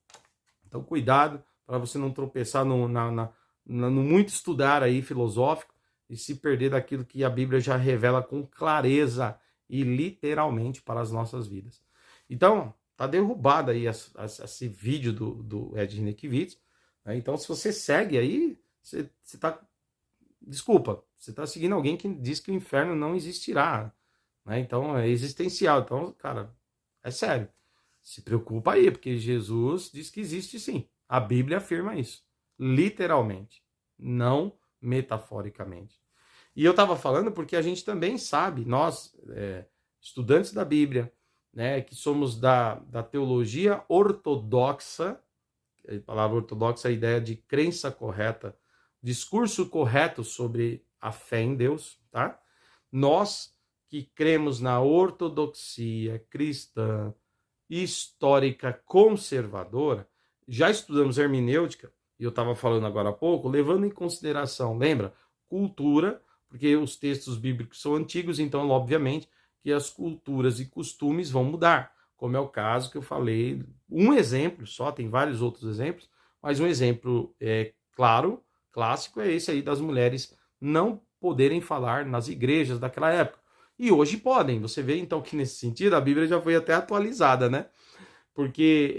Então cuidado para você não tropeçar no muito estudar aí filosófico e se perder daquilo que a Bíblia já revela com clareza e literalmente para as nossas vidas. Então, tá derrubado aí esse vídeo do Ed Renekiewicz, né? Então, se você segue aí, você tá... Desculpa, você tá seguindo alguém que diz que o inferno não existirá, né? Então, é existencial. Então, cara, é sério. Se preocupa aí, porque Jesus diz que existe sim. A Bíblia afirma isso. literalmente, não metaforicamente. E eu estava falando porque a gente também sabe, nós, estudantes da Bíblia, né, que somos da teologia ortodoxa, a palavra ortodoxa é a ideia de crença correta, discurso correto sobre a fé em Deus, tá? Nós que cremos na ortodoxia cristã, histórica, conservadora, já estudamos hermenêutica, e eu estava falando agora há pouco, levando em consideração, lembra? Cultura, porque os textos bíblicos são antigos, então, obviamente, que as culturas e costumes vão mudar, como é o caso que eu falei, um exemplo só, tem vários outros exemplos, mas um exemplo claro, clássico, é esse aí das mulheres não poderem falar nas igrejas daquela época. E hoje podem, você vê então que nesse sentido a Bíblia já foi até atualizada, né? Porque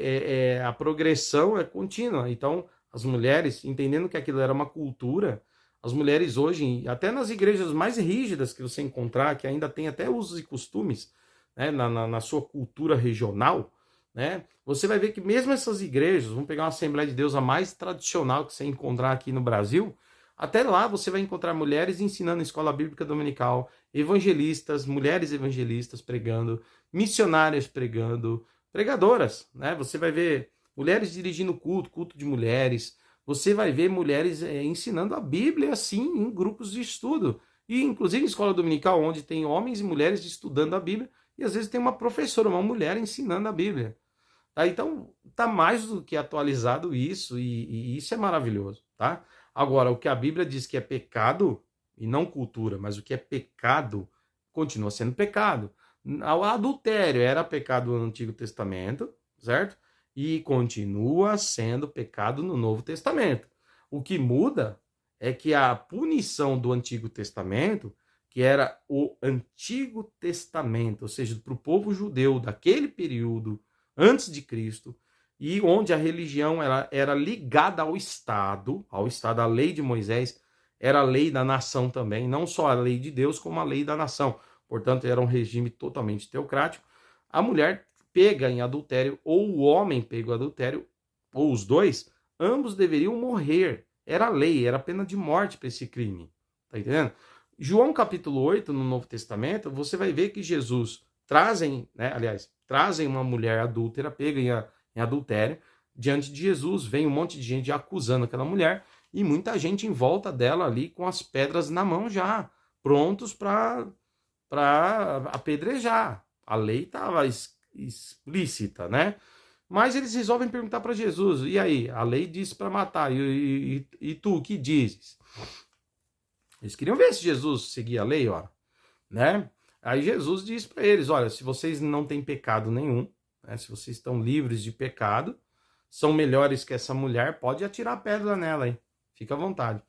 a progressão é contínua, então as mulheres, entendendo que aquilo era uma cultura, as mulheres hoje, até nas igrejas mais rígidas que você encontrar, que ainda tem até usos e costumes, né, na sua cultura regional, né, você vai ver que mesmo essas igrejas, vamos pegar uma Assembleia de Deus a mais tradicional que você encontrar aqui no Brasil, até lá você vai encontrar mulheres ensinando em escola bíblica dominical, evangelistas, mulheres evangelistas pregando, missionárias pregando, pregadoras, né, você vai ver mulheres dirigindo culto de mulheres, você vai ver mulheres ensinando a Bíblia, assim, em grupos de estudo. E, inclusive, em escola dominical, onde tem homens e mulheres estudando a Bíblia, e às vezes tem uma professora, uma mulher ensinando a Bíblia. Tá? Então, tá mais do que atualizado isso, e isso é maravilhoso, tá? Agora, o que a Bíblia diz que é pecado, e não cultura, mas o que é pecado, continua sendo pecado. O adultério era pecado no Antigo Testamento, certo? E continua sendo pecado no Novo Testamento. O que muda é que a punição do Antigo Testamento, que era o Antigo Testamento, ou seja, para o povo judeu daquele período antes de Cristo, e onde a religião era ligada ao Estado, a lei de Moisés era a lei da nação também, não só a lei de Deus, como a lei da nação. Portanto, era um regime totalmente teocrático. A mulher pega em adultério, ou o homem pega o adultério, ou os dois, ambos deveriam morrer. Era lei, era pena de morte para esse crime. Tá entendendo? João capítulo 8, no Novo Testamento, você vai ver que Jesus trazem uma mulher adúltera, pega em adultério, diante de Jesus, vem um monte de gente acusando aquela mulher, e muita gente em volta dela ali com as pedras na mão já, prontos para apedrejar. A lei estava explícita, né? Mas eles resolvem perguntar para Jesus, e aí? A lei diz para matar, e tu, o que dizes? Eles queriam ver se Jesus seguia a lei, ó, né? Aí Jesus diz para eles, olha, se vocês não têm pecado nenhum, né, se vocês estão livres de pecado, são melhores que essa mulher, pode atirar a pedra nela aí, fica à vontade.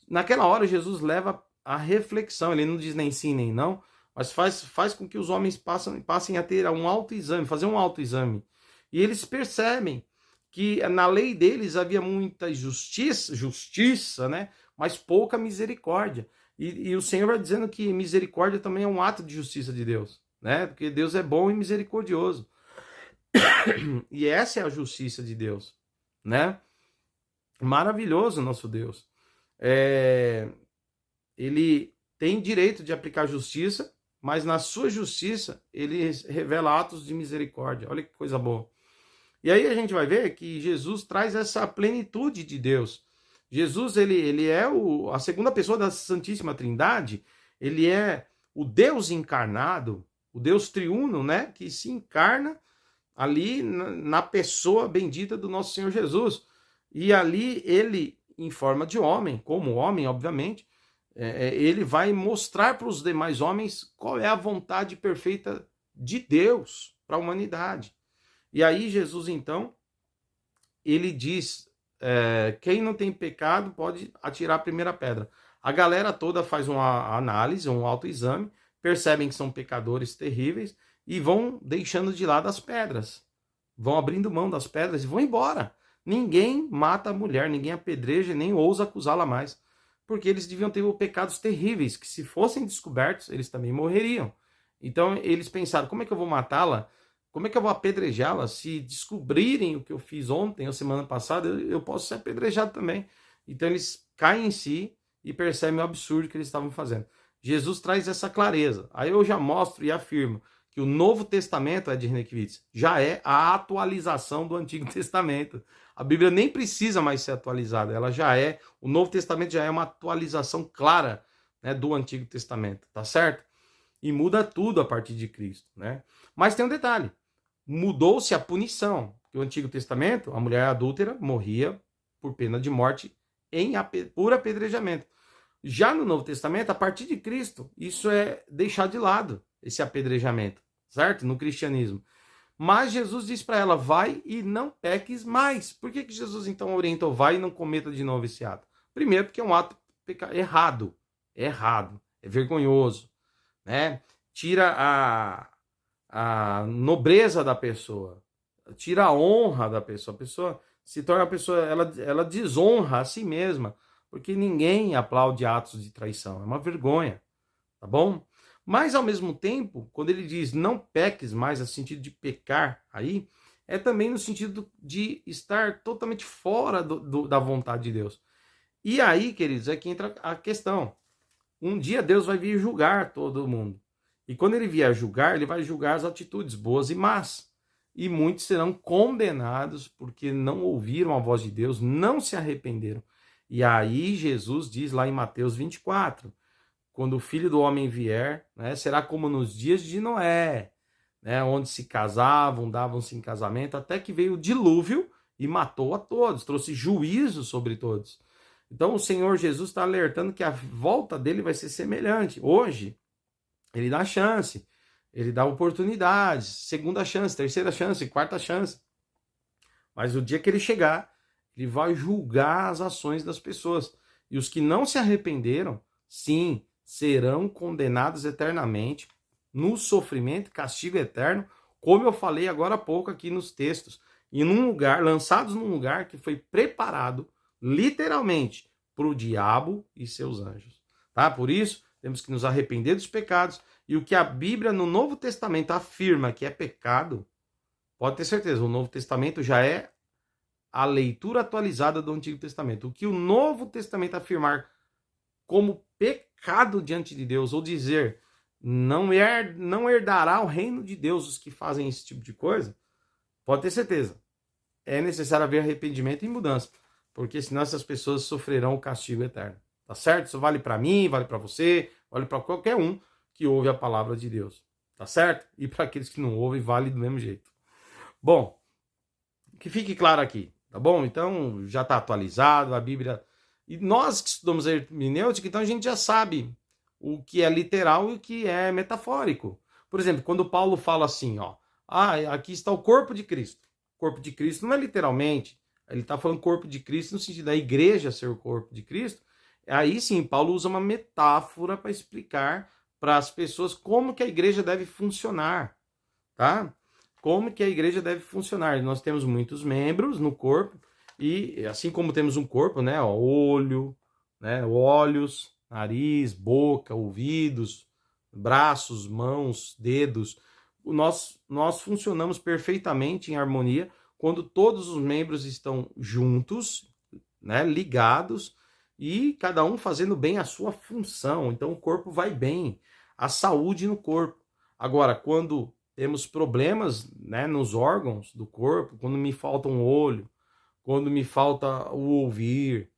Naquela hora Jesus leva a reflexão, ele não diz nem sim nem não, mas faz com que os homens passem a ter um autoexame, fazer um autoexame. E eles percebem que na lei deles havia muita justiça, né? Mas pouca misericórdia. E o Senhor vai dizendo que misericórdia também é um ato de justiça de Deus, né? Porque Deus é bom e misericordioso. E essa é a justiça de Deus, né? Maravilhoso nosso Deus. Ele tem direito de aplicar justiça, mas na sua justiça ele revela atos de misericórdia. Olha que coisa boa. E aí a gente vai ver que Jesus traz essa plenitude de Deus. Jesus, ele é a segunda pessoa da Santíssima Trindade, ele é o Deus encarnado, o Deus triuno, né, que se encarna ali na pessoa bendita do nosso Senhor Jesus. E ali ele, em forma de homem, como homem, obviamente, ele vai mostrar para os demais homens qual é a vontade perfeita de Deus para a humanidade. E aí Jesus, então, ele diz, quem não tem pecado pode atirar a primeira pedra. A galera toda faz uma análise, um autoexame, percebem que são pecadores terríveis e vão deixando de lado as pedras. Vão abrindo mão das pedras e vão embora. Ninguém mata a mulher, ninguém apedreja, nem ousa acusá-la mais. Porque eles deviam ter pecados terríveis, que se fossem descobertos, eles também morreriam. Então eles pensaram, como é que eu vou matá-la Como é que eu vou apedrejá-la? Se descobrirem o que eu fiz ontem ou semana passada, eu posso ser apedrejado também. Então eles caem em si e percebem o absurdo que eles estavam fazendo. Jesus traz essa clareza. Aí eu já mostro e afirmo que o Novo Testamento, Ed Renekiewicz, já é a atualização do Antigo Testamento. A Bíblia nem precisa mais ser atualizada, ela já é, o Novo Testamento já é uma atualização clara, né, do Antigo Testamento, tá certo? E muda tudo a partir de Cristo, né? Mas tem um detalhe, mudou-se a punição, que o Antigo Testamento, a mulher adúltera morria por pena de morte por apedrejamento. Já no Novo Testamento, a partir de Cristo, isso é deixar de lado, esse apedrejamento, certo? No cristianismo. Mas Jesus diz para ela, vai e não peques mais. Por que Jesus então orientou, vai e não cometa de novo esse ato? Primeiro, porque é um ato errado, é vergonhoso, né? Tira a nobreza da pessoa, tira a honra da pessoa. A pessoa se torna a pessoa, ela desonra a si mesma, porque ninguém aplaude atos de traição, é uma vergonha, tá bom? Mas, ao mesmo tempo, quando ele diz não peques mais, no sentido de pecar aí, é também no sentido de estar totalmente fora da vontade de Deus. E aí, queridos, é que entra a questão. Um dia Deus vai vir julgar todo mundo. E quando ele vier julgar, ele vai julgar as atitudes boas e más. E muitos serão condenados porque não ouviram a voz de Deus, não se arrependeram. E aí Jesus diz lá em Mateus 24, quando o Filho do Homem vier, né, será como nos dias de Noé, né, onde se casavam, davam-se em casamento, até que veio o dilúvio e matou a todos, trouxe juízo sobre todos. Então o Senhor Jesus está alertando que a volta dele vai ser semelhante. Hoje, ele dá chance, ele dá oportunidades, segunda chance, terceira chance, quarta chance. Mas o dia que ele chegar, ele vai julgar as ações das pessoas. E os que não se arrependeram, sim, serão condenados eternamente no sofrimento, castigo eterno, como eu falei agora há pouco aqui nos textos, e num lugar, lançados num lugar que foi preparado literalmente para o diabo e seus anjos, tá? Por isso, temos que nos arrepender dos pecados, e o que a Bíblia no Novo Testamento afirma que é pecado, pode ter certeza, o Novo Testamento já é a leitura atualizada do Antigo Testamento. O que o Novo Testamento afirmar como pecado diante de Deus, ou dizer não herdará o reino de Deus os que fazem esse tipo de coisa, pode ter certeza, é necessário haver arrependimento e mudança, porque senão essas pessoas sofrerão o castigo eterno, tá certo? Isso vale para mim, vale para você, vale para qualquer um que ouve a palavra de Deus, tá certo? E para aqueles que não ouvem, vale do mesmo jeito. Bom, que fique claro aqui, tá bom? Então já está atualizado, a Bíblia. E nós que estudamos hermenêutica, então a gente já sabe o que é literal e o que é metafórico. Por exemplo, quando Paulo fala assim, ó, aqui está o corpo de Cristo. O corpo de Cristo não é literalmente, ele está falando corpo de Cristo no sentido da igreja ser o corpo de Cristo. Aí sim, Paulo usa uma metáfora para explicar para as pessoas como que a igreja deve funcionar, tá? Como que a igreja deve funcionar. Nós temos muitos membros no corpo, e assim como temos um corpo, né, ó, olho, né, olhos, nariz, boca, ouvidos, braços, mãos, dedos, nós funcionamos perfeitamente em harmonia quando todos os membros estão juntos, né, ligados, e cada um fazendo bem a sua função. Então o corpo vai bem, a saúde no corpo. Agora, quando temos problemas, né, nos órgãos do corpo, quando me falta um olho, quando me falta o ouvir,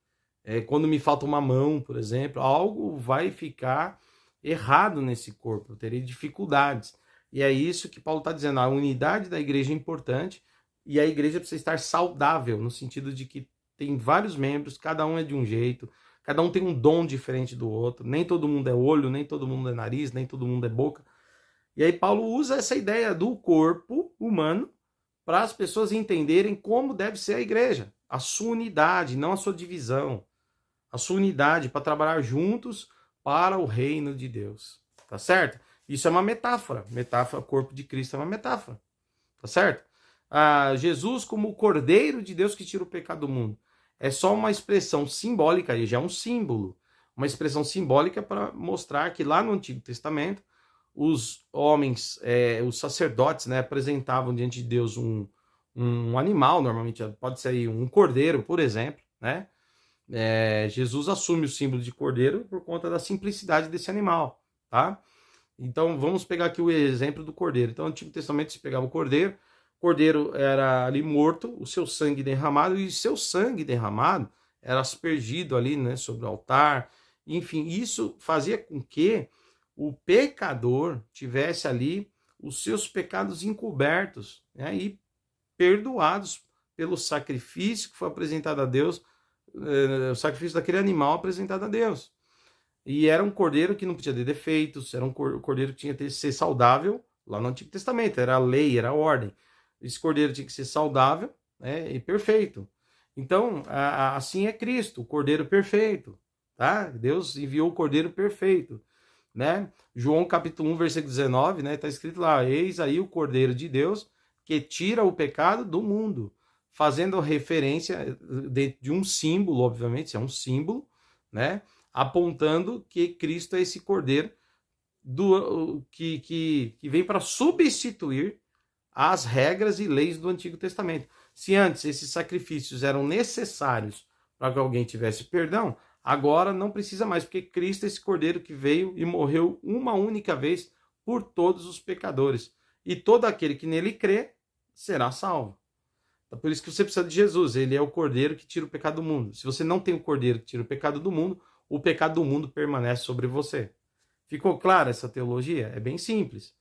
quando me falta uma mão, por exemplo, algo vai ficar errado nesse corpo, eu terei dificuldades. E é isso que Paulo está dizendo, a unidade da igreja é importante, e a igreja precisa estar saudável, no sentido de que tem vários membros, cada um é de um jeito, cada um tem um dom diferente do outro, nem todo mundo é olho, nem todo mundo é nariz, nem todo mundo é boca. E aí Paulo usa essa ideia do corpo humano para as pessoas entenderem como deve ser a igreja, a sua unidade, não a sua divisão, a sua unidade para trabalhar juntos para o reino de Deus, tá certo? Isso é uma metáfora, corpo de Cristo é uma metáfora, tá certo? Jesus como o Cordeiro de Deus que tira o pecado do mundo, é só uma expressão simbólica, ele já é um símbolo, uma expressão simbólica para mostrar que lá no Antigo Testamento, os homens, os sacerdotes, né, apresentavam diante de Deus um animal, normalmente pode ser aí um cordeiro, por exemplo, né? Jesus assume o símbolo de cordeiro por conta da simplicidade desse animal, tá? Então vamos pegar aqui o exemplo do cordeiro. Então no Antigo Testamento se pegava o cordeiro era ali morto, o seu sangue derramado, e seu sangue derramado era aspergido ali, né, sobre o altar. Enfim, isso fazia com que o pecador tivesse ali os seus pecados encobertos, né, e perdoados pelo sacrifício que foi apresentado a Deus, o sacrifício daquele animal apresentado a Deus. E era um cordeiro que não podia ter defeitos, era um cordeiro que tinha que ser saudável, lá no Antigo Testamento, era a lei, era a ordem. Esse cordeiro tinha que ser saudável, né, e perfeito. Então, assim é Cristo, o cordeiro perfeito, tá? Deus enviou o cordeiro perfeito, né? João capítulo 1, versículo 19, né, tá escrito lá: eis aí o cordeiro de Deus que tira o pecado do mundo, fazendo referência dentro de um símbolo, obviamente, isso é um símbolo, né, apontando que Cristo é esse cordeiro que vem para substituir as regras e leis do Antigo Testamento. Se antes esses sacrifícios eram necessários para que alguém tivesse perdão, agora não precisa mais, porque Cristo é esse cordeiro que veio e morreu uma única vez por todos os pecadores. E todo aquele que nele crê será salvo. Então, por isso que você precisa de Jesus. Ele é o cordeiro que tira o pecado do mundo. Se você não tem o cordeiro que tira o pecado do mundo, o pecado do mundo permanece sobre você. Ficou clara essa teologia? É bem simples.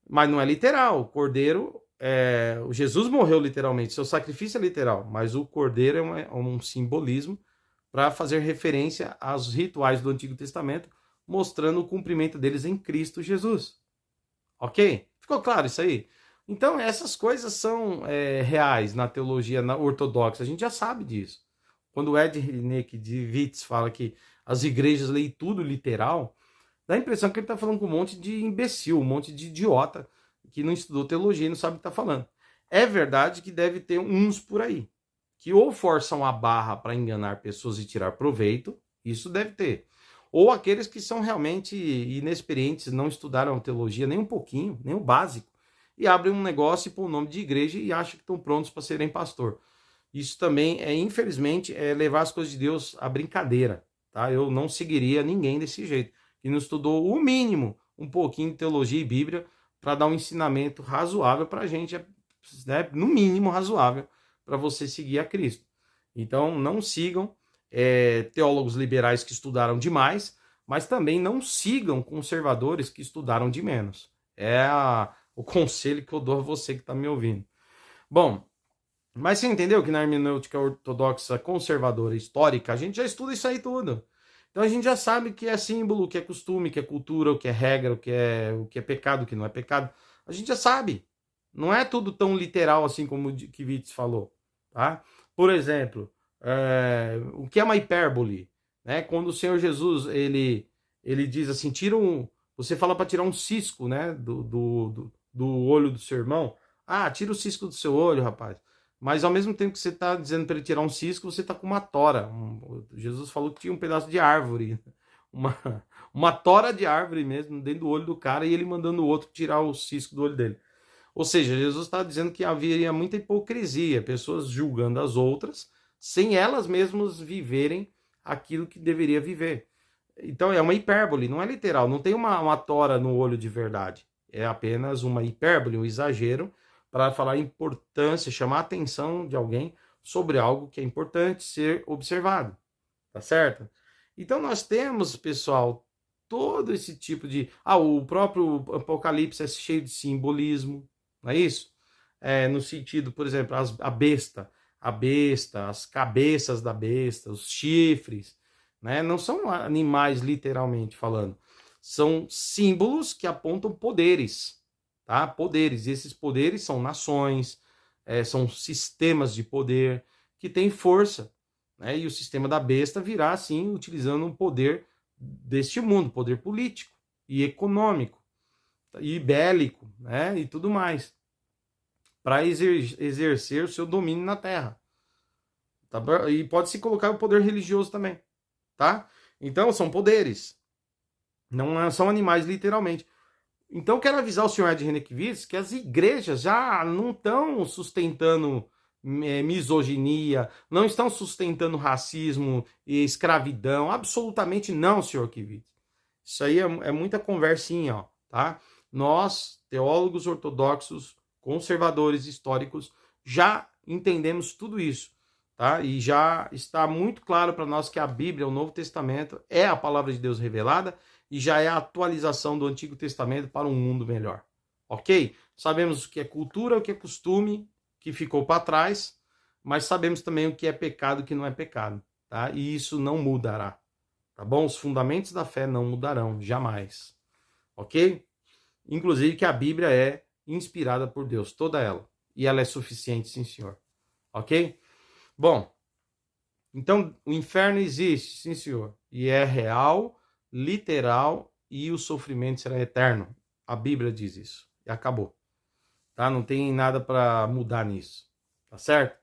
Mas não é literal. O cordeiro, o Jesus morreu literalmente, seu sacrifício é literal, mas o cordeiro é um simbolismo para fazer referência aos rituais do Antigo Testamento, mostrando o cumprimento deles em Cristo Jesus. Ok? Ficou claro isso aí? Então, essas coisas são reais na teologia ortodoxa, a gente já sabe disso. Quando o Ed Renick de Witz fala que as igrejas leem tudo literal, dá a impressão que ele está falando com um monte de imbecil, um monte de idiota que não estudou teologia e não sabe o que está falando. É verdade que deve ter uns por aí, que ou forçam a barra para enganar pessoas e tirar proveito, isso deve ter. Ou aqueles que são realmente inexperientes, não estudaram teologia nem um pouquinho, nem o básico, e abrem um negócio e põem o nome de igreja e acham que estão prontos para serem pastor. Isso também infelizmente, levar as coisas de Deus à brincadeira, tá? Eu não seguiria ninguém desse jeito, que não estudou o mínimo, um pouquinho de teologia e Bíblia, para dar um ensinamento razoável para a gente, né? No mínimo razoável, para você seguir a Cristo. Então, não sigam teólogos liberais que estudaram demais, mas também não sigam conservadores que estudaram de menos. O conselho que eu dou a você que está me ouvindo. Bom, mas você entendeu que na hermenêutica ortodoxa conservadora histórica, a gente já estuda isso aí tudo. Então a gente já sabe o que é símbolo, o que é costume, o que é cultura, o que é regra, o que é pecado, o que não é pecado. A gente já sabe. Não é tudo tão literal assim como o Kivitz falou. Tá? Por exemplo, o que é uma hipérbole? Né? Quando o Senhor Jesus ele diz assim, você fala para tirar um cisco, né, do olho do seu irmão. Ah, tira o cisco do seu olho, rapaz. Mas ao mesmo tempo que você está dizendo para ele tirar um cisco, você está com uma tora. Jesus falou que tinha um pedaço de árvore, uma tora de árvore mesmo, dentro do olho do cara, e ele mandando o outro tirar o cisco do olho dele. Ou seja, Jesus está dizendo que havia muita hipocrisia, pessoas julgando as outras, sem elas mesmas viverem aquilo que deveria viver. Então é uma hipérbole, não é literal, não tem uma tora no olho de verdade. É apenas uma hipérbole, um exagero, para falar a importância, chamar a atenção de alguém sobre algo que é importante ser observado, tá certo? Então nós temos, pessoal, todo esse tipo de... o próprio Apocalipse é cheio de simbolismo, não é isso? No sentido, por exemplo, a besta, as cabeças da besta, os chifres, né? Não são animais literalmente falando, são símbolos que apontam poderes, tá? Poderes, e esses poderes são nações, são sistemas de poder que têm força, né? E o sistema da besta virá assim utilizando um poder deste mundo, poder político e econômico e bélico, né? E tudo mais, para exercer o seu domínio na terra, tá? E pode se colocar o poder religioso também, tá? Então são poderes. Não são animais literalmente. Então quero avisar o senhor Ed Renekiewicz que as igrejas já não estão sustentando misoginia, não estão sustentando racismo e escravidão, absolutamente não, senhor Kiewicz. Isso aí é muita conversinha, ó, tá? Nós, teólogos ortodoxos, conservadores históricos, já entendemos tudo isso, tá? E já está muito claro para nós que a Bíblia, o Novo Testamento, é a palavra de Deus revelada e já é a atualização do Antigo Testamento para um mundo melhor, ok? Sabemos o que é cultura, o que é costume, que ficou para trás, mas sabemos também o que é pecado e o que não é pecado, tá? E isso não mudará, tá bom? Os fundamentos da fé não mudarão, jamais, ok? Inclusive que a Bíblia é inspirada por Deus, toda ela, e ela é suficiente, sim senhor, ok? Bom, então o inferno existe, sim senhor, e é real, literal, e o sofrimento será eterno, a Bíblia diz isso, e acabou. Tá? Não tem nada para mudar nisso, tá certo?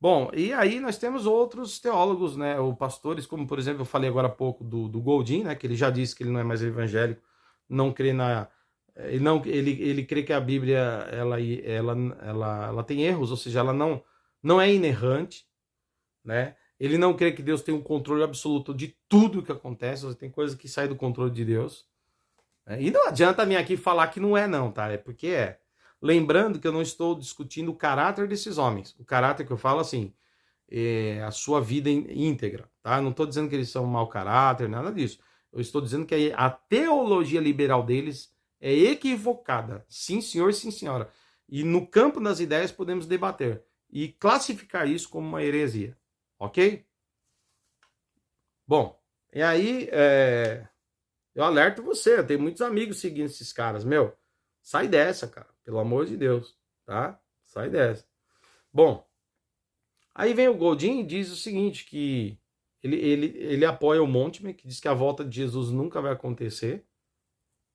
Bom, e aí nós temos outros teólogos, né, ou pastores, como por exemplo, eu falei agora há pouco do Goldin, né, que ele já disse que ele não é mais evangélico, não crê na... Ele crê que a Bíblia ela tem erros, ou seja, ela não é inerrante, né? Ele não crê que Deus tem um controle absoluto de tudo que acontece, ou seja, tem coisas que saem do controle de Deus. Né? E não adianta vir aqui falar que não é não, tá? É porque é. Lembrando que eu não estou discutindo o caráter desses homens. O caráter que eu falo, assim, é a sua vida íntegra, tá? Não estou dizendo que eles são mau caráter, nada disso. Eu estou dizendo que a teologia liberal deles é equivocada. Sim, senhor, sim, senhora. E no campo das ideias podemos debater e classificar isso como uma heresia, ok? Bom, e aí eu alerto você, eu tenho muitos amigos seguindo esses caras, meu, sai dessa, cara, pelo amor de Deus, tá? Sai dessa. Bom, aí vem o Goldin e diz o seguinte, que ele apoia o Montman, que diz que a volta de Jesus nunca vai acontecer,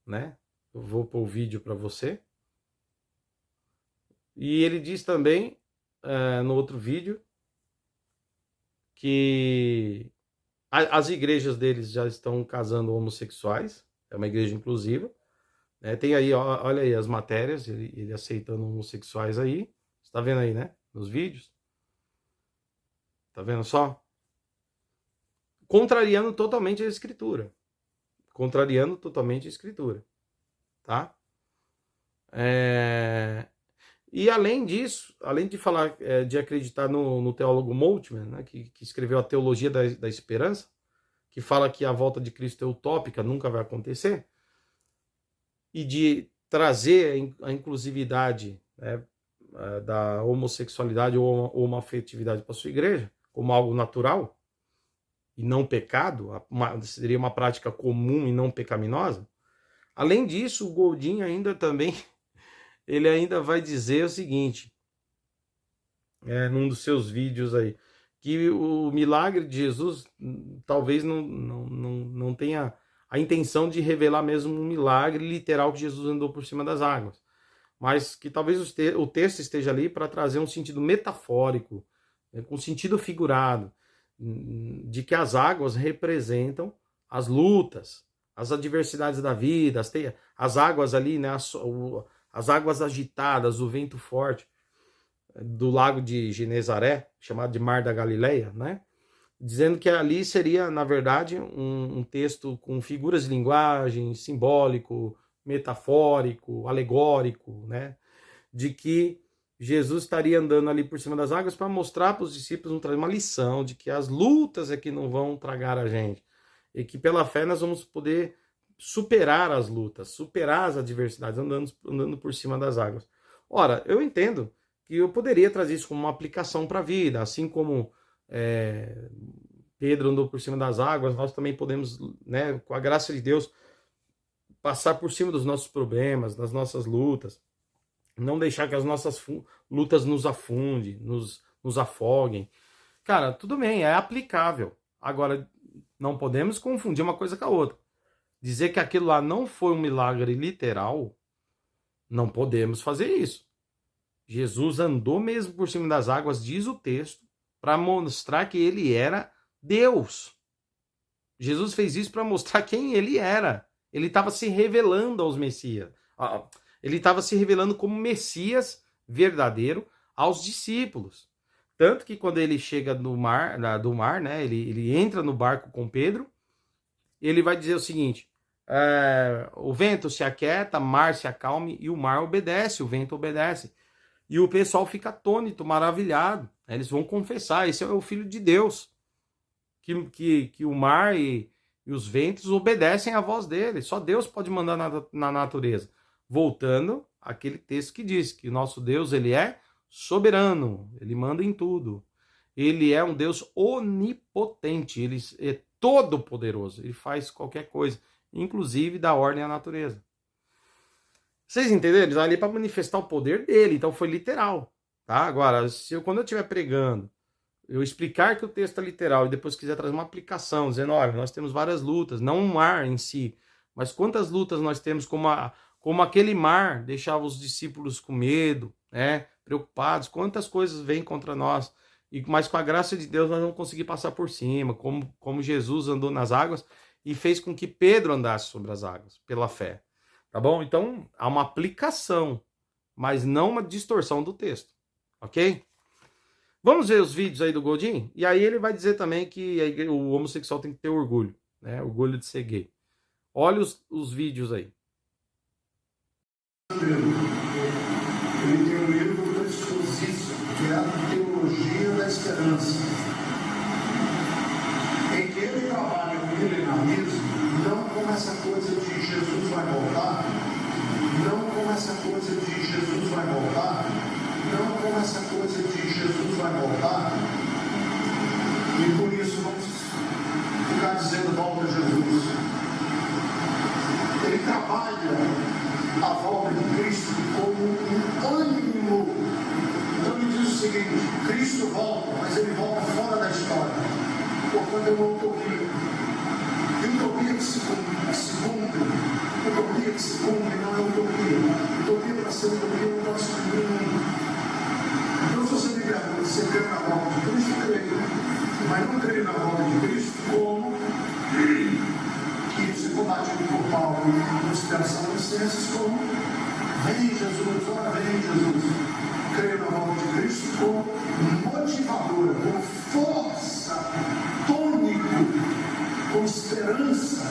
né? Eu vou pôr o vídeo para você. E ele diz também, no outro vídeo, que as igrejas deles já estão casando homossexuais, é uma igreja inclusiva. Tem aí, olha aí as matérias, ele aceitando homossexuais aí. Você tá vendo aí, né? Nos vídeos. Tá vendo só? Contrariando totalmente a escritura. Contrariando totalmente a escritura. Tá? E além disso, além de falar, de acreditar no teólogo Moltmann, né, que escreveu a Teologia da Esperança, que fala que a volta de Cristo é utópica, nunca vai acontecer, e de trazer a inclusividade, né, da homossexualidade ou homoafetividade para sua igreja, como algo natural, e não pecado, seria uma prática comum e não pecaminosa. Além disso, o Goldin ainda também, ele ainda vai dizer o seguinte, num dos seus vídeos aí, que o milagre de Jesus talvez não tenha a intenção de revelar mesmo um milagre literal que Jesus andou por cima das águas, mas que talvez o texto esteja ali para trazer um sentido metafórico, com sentido figurado, de que as águas representam as lutas, as adversidades da vida, as águas ali, né, as águas agitadas, o vento forte do lago de Genezaré, chamado de Mar da Galileia, né? Dizendo que ali seria, na verdade, um texto com figuras de linguagem, simbólico, metafórico, alegórico, né? De que Jesus estaria andando ali por cima das águas para mostrar para os discípulos uma lição de que as lutas é que não vão tragar a gente e que pela fé nós vamos poder superar as lutas, superar as adversidades, andando por cima das águas. Ora, eu entendo que eu poderia trazer isso como uma aplicação para a vida, assim como Pedro andou por cima das águas, nós também podemos, né, com a graça de Deus, passar por cima dos nossos problemas, das nossas lutas, não deixar que as nossas lutas nos afundem, nos afoguem. Cara, tudo bem, é aplicável. Agora, não podemos confundir uma coisa com a outra. Dizer que aquilo lá não foi um milagre literal, não podemos fazer isso. Jesus andou mesmo por cima das águas, diz o texto, para mostrar que ele era Deus. Jesus fez isso para mostrar quem ele era. Ele estava se revelando aos Messias. Ele estava se revelando como Messias verdadeiro aos discípulos. Tanto que quando ele chega do mar, né, ele entra no barco com Pedro, ele vai dizer o seguinte: o vento se aquieta, mar se acalme e o mar obedece, o vento obedece. E o pessoal fica atônito, maravilhado. Eles vão confessar, esse é o Filho de Deus. Que o mar e os ventos obedecem à voz dele. Só Deus pode mandar na natureza. Voltando àquele texto que diz que o nosso Deus, ele é soberano, ele manda em tudo. Ele é um Deus onipotente, ele é todo poderoso, ele faz qualquer coisa, inclusive dá ordem à natureza. Vocês entenderam? Ele está ali para manifestar o poder dele, então foi literal. Tá? Agora, quando eu estiver pregando, eu explicar que o texto é literal e depois quiser trazer uma aplicação, dizendo, olha, nós temos várias lutas, não um mar em si, mas quantas lutas nós temos, como aquele mar deixava os discípulos com medo, né, preocupados, quantas coisas vêm contra nós, mas com a graça de Deus nós vamos conseguir passar por cima, como Jesus andou nas águas e fez com que Pedro andasse sobre as águas, pela fé. Tá bom? Então, há uma aplicação, mas não uma distorção do texto. Ok? Vamos ver os vídeos aí do Godin? E aí ele vai dizer também que o homossexual tem que ter orgulho, né? Orgulho de ser gay. Olha os vídeos aí. Ele tem um livro preciosíssimo, que é a Teologia da Esperança, em que ele trabalha o milenarismo, não como essa coisa de Jesus vai voltar, não como essa coisa de Jesus vai voltar, não como essa coisa de Jesus vai voltar, e por isso vamos ficar dizendo volta Jesus. Ele trabalha a volta de Cristo como um ânimo. Então ele diz o seguinte: Cristo volta, mas ele volta fora da história. Portanto é uma utopia. E utopia que se cumpre, utopia que se cumpre não é utopia. Utopia para ser utopia não pode se cumprir nunca. Então se você me pergunta, você crê na volta de Cristo? Creio. Mas não creio na volta de Cristo como que isso é combatido por Paulo nos Tessalonicenses como vem Jesus, ora vem Jesus. Creio na volta de Cristo como motivadora, como força, tônico, com esperança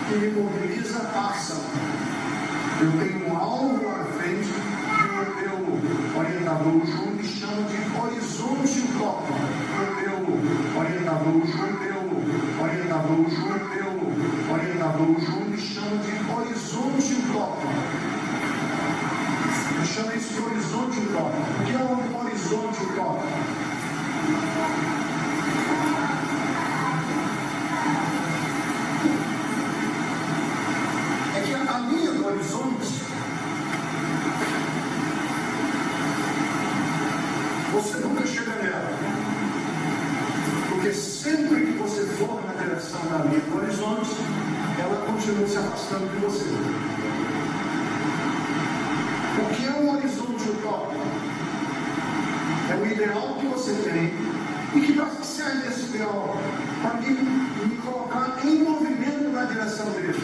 que me mobiliza a ação. Eu tenho um alvo à frente que o meu orientador Júnior me chama de horizonte utópico. O meu orientador Júnior me chama de horizonte utópico. Me chama isso de horizonte utópico. O que é um horizonte utópico? É que a linha do horizonte, você nunca chega nela. Porque sempre que você for na direção da linha do horizonte, ela continua se afastando de você. O que é um horizonte utópico? É o ideal que você tem e que vai ser desse ideal para me colocar em movimento na direção dele.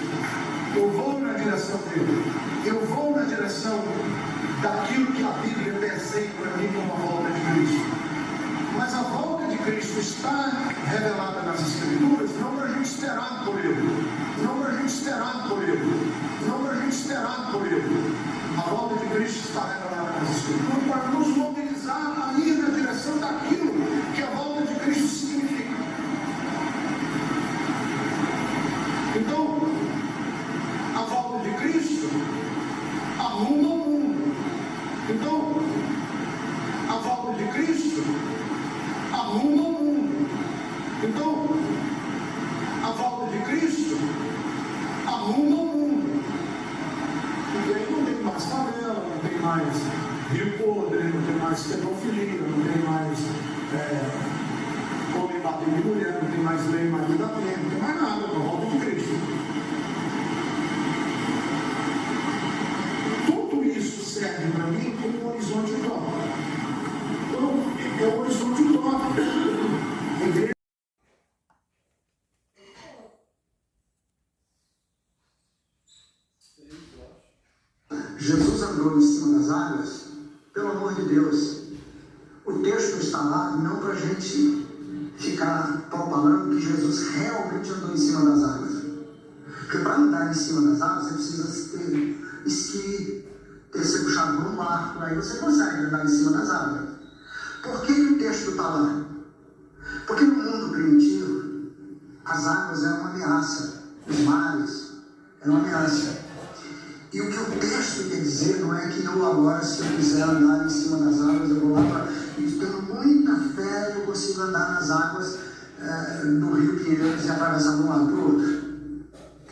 Eu vou na direção dele. Eu vou na direção daquilo que a Bíblia desenha para mim como a volta de Cristo. Mas a volta de Cristo está revelada nas Escrituras não para a gente esperar por ele. Não para a gente esperar por ele. Não para a gente esperar por ele. A volta de Cristo está revelada nas Escrituras para nos mobilizar a ir na direção daquilo que a volta de Cristo significa. Então, a volta de Cristo arruma o mundo. Então, a volta de Cristo arruma o mundo. Então, a volta de Cristo arruma o mundo. Porque aí não tem mais favela, não tem mais rio podre, não tem mais pedofilia, não tem mais homem batendo em mulher, não tem mais lei marido da pena, não tem mais nada, na volta de Cristo. Tudo isso serve para mim como um horizonte utópico. Então, é um horizonte utópico. entrou em cima das águas, pelo amor de Deus, o texto está lá não para a gente ficar propalando que Jesus realmente andou em cima das águas. Porque para andar em cima das águas, você precisa ter esqui, ter ser puxado por um barco, aí você consegue andar em cima das águas. Por que o texto está lá? Porque no mundo primitivo, as águas eram uma ameaça, os mares eram uma ameaça. E o que o texto quer dizer não é que eu agora, se eu quiser andar em cima das águas, eu vou lá para... E tendo muita fé, eu consigo andar nas águas no Rio Pinheiros e atravessar de um lado para o outro.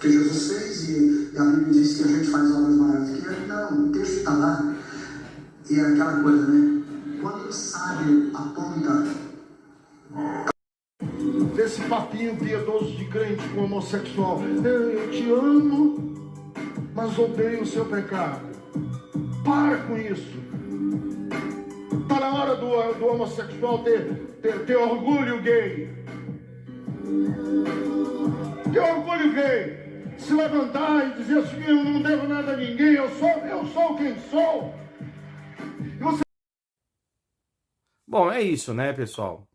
Que Jesus fez e a Bíblia diz que a gente faz obras maiores que ele. Não, o texto está lá. E é aquela coisa, né? Quando o sábio aponta desse papinho piedoso de crente com homossexual, eu te amo, mas odeio o seu pecado. Para com isso. Está na hora do homossexual ter orgulho gay. Ter orgulho gay. Se levantar e dizer assim, eu não devo nada a ninguém, eu sou quem sou. E você... Bom, é isso, né, pessoal?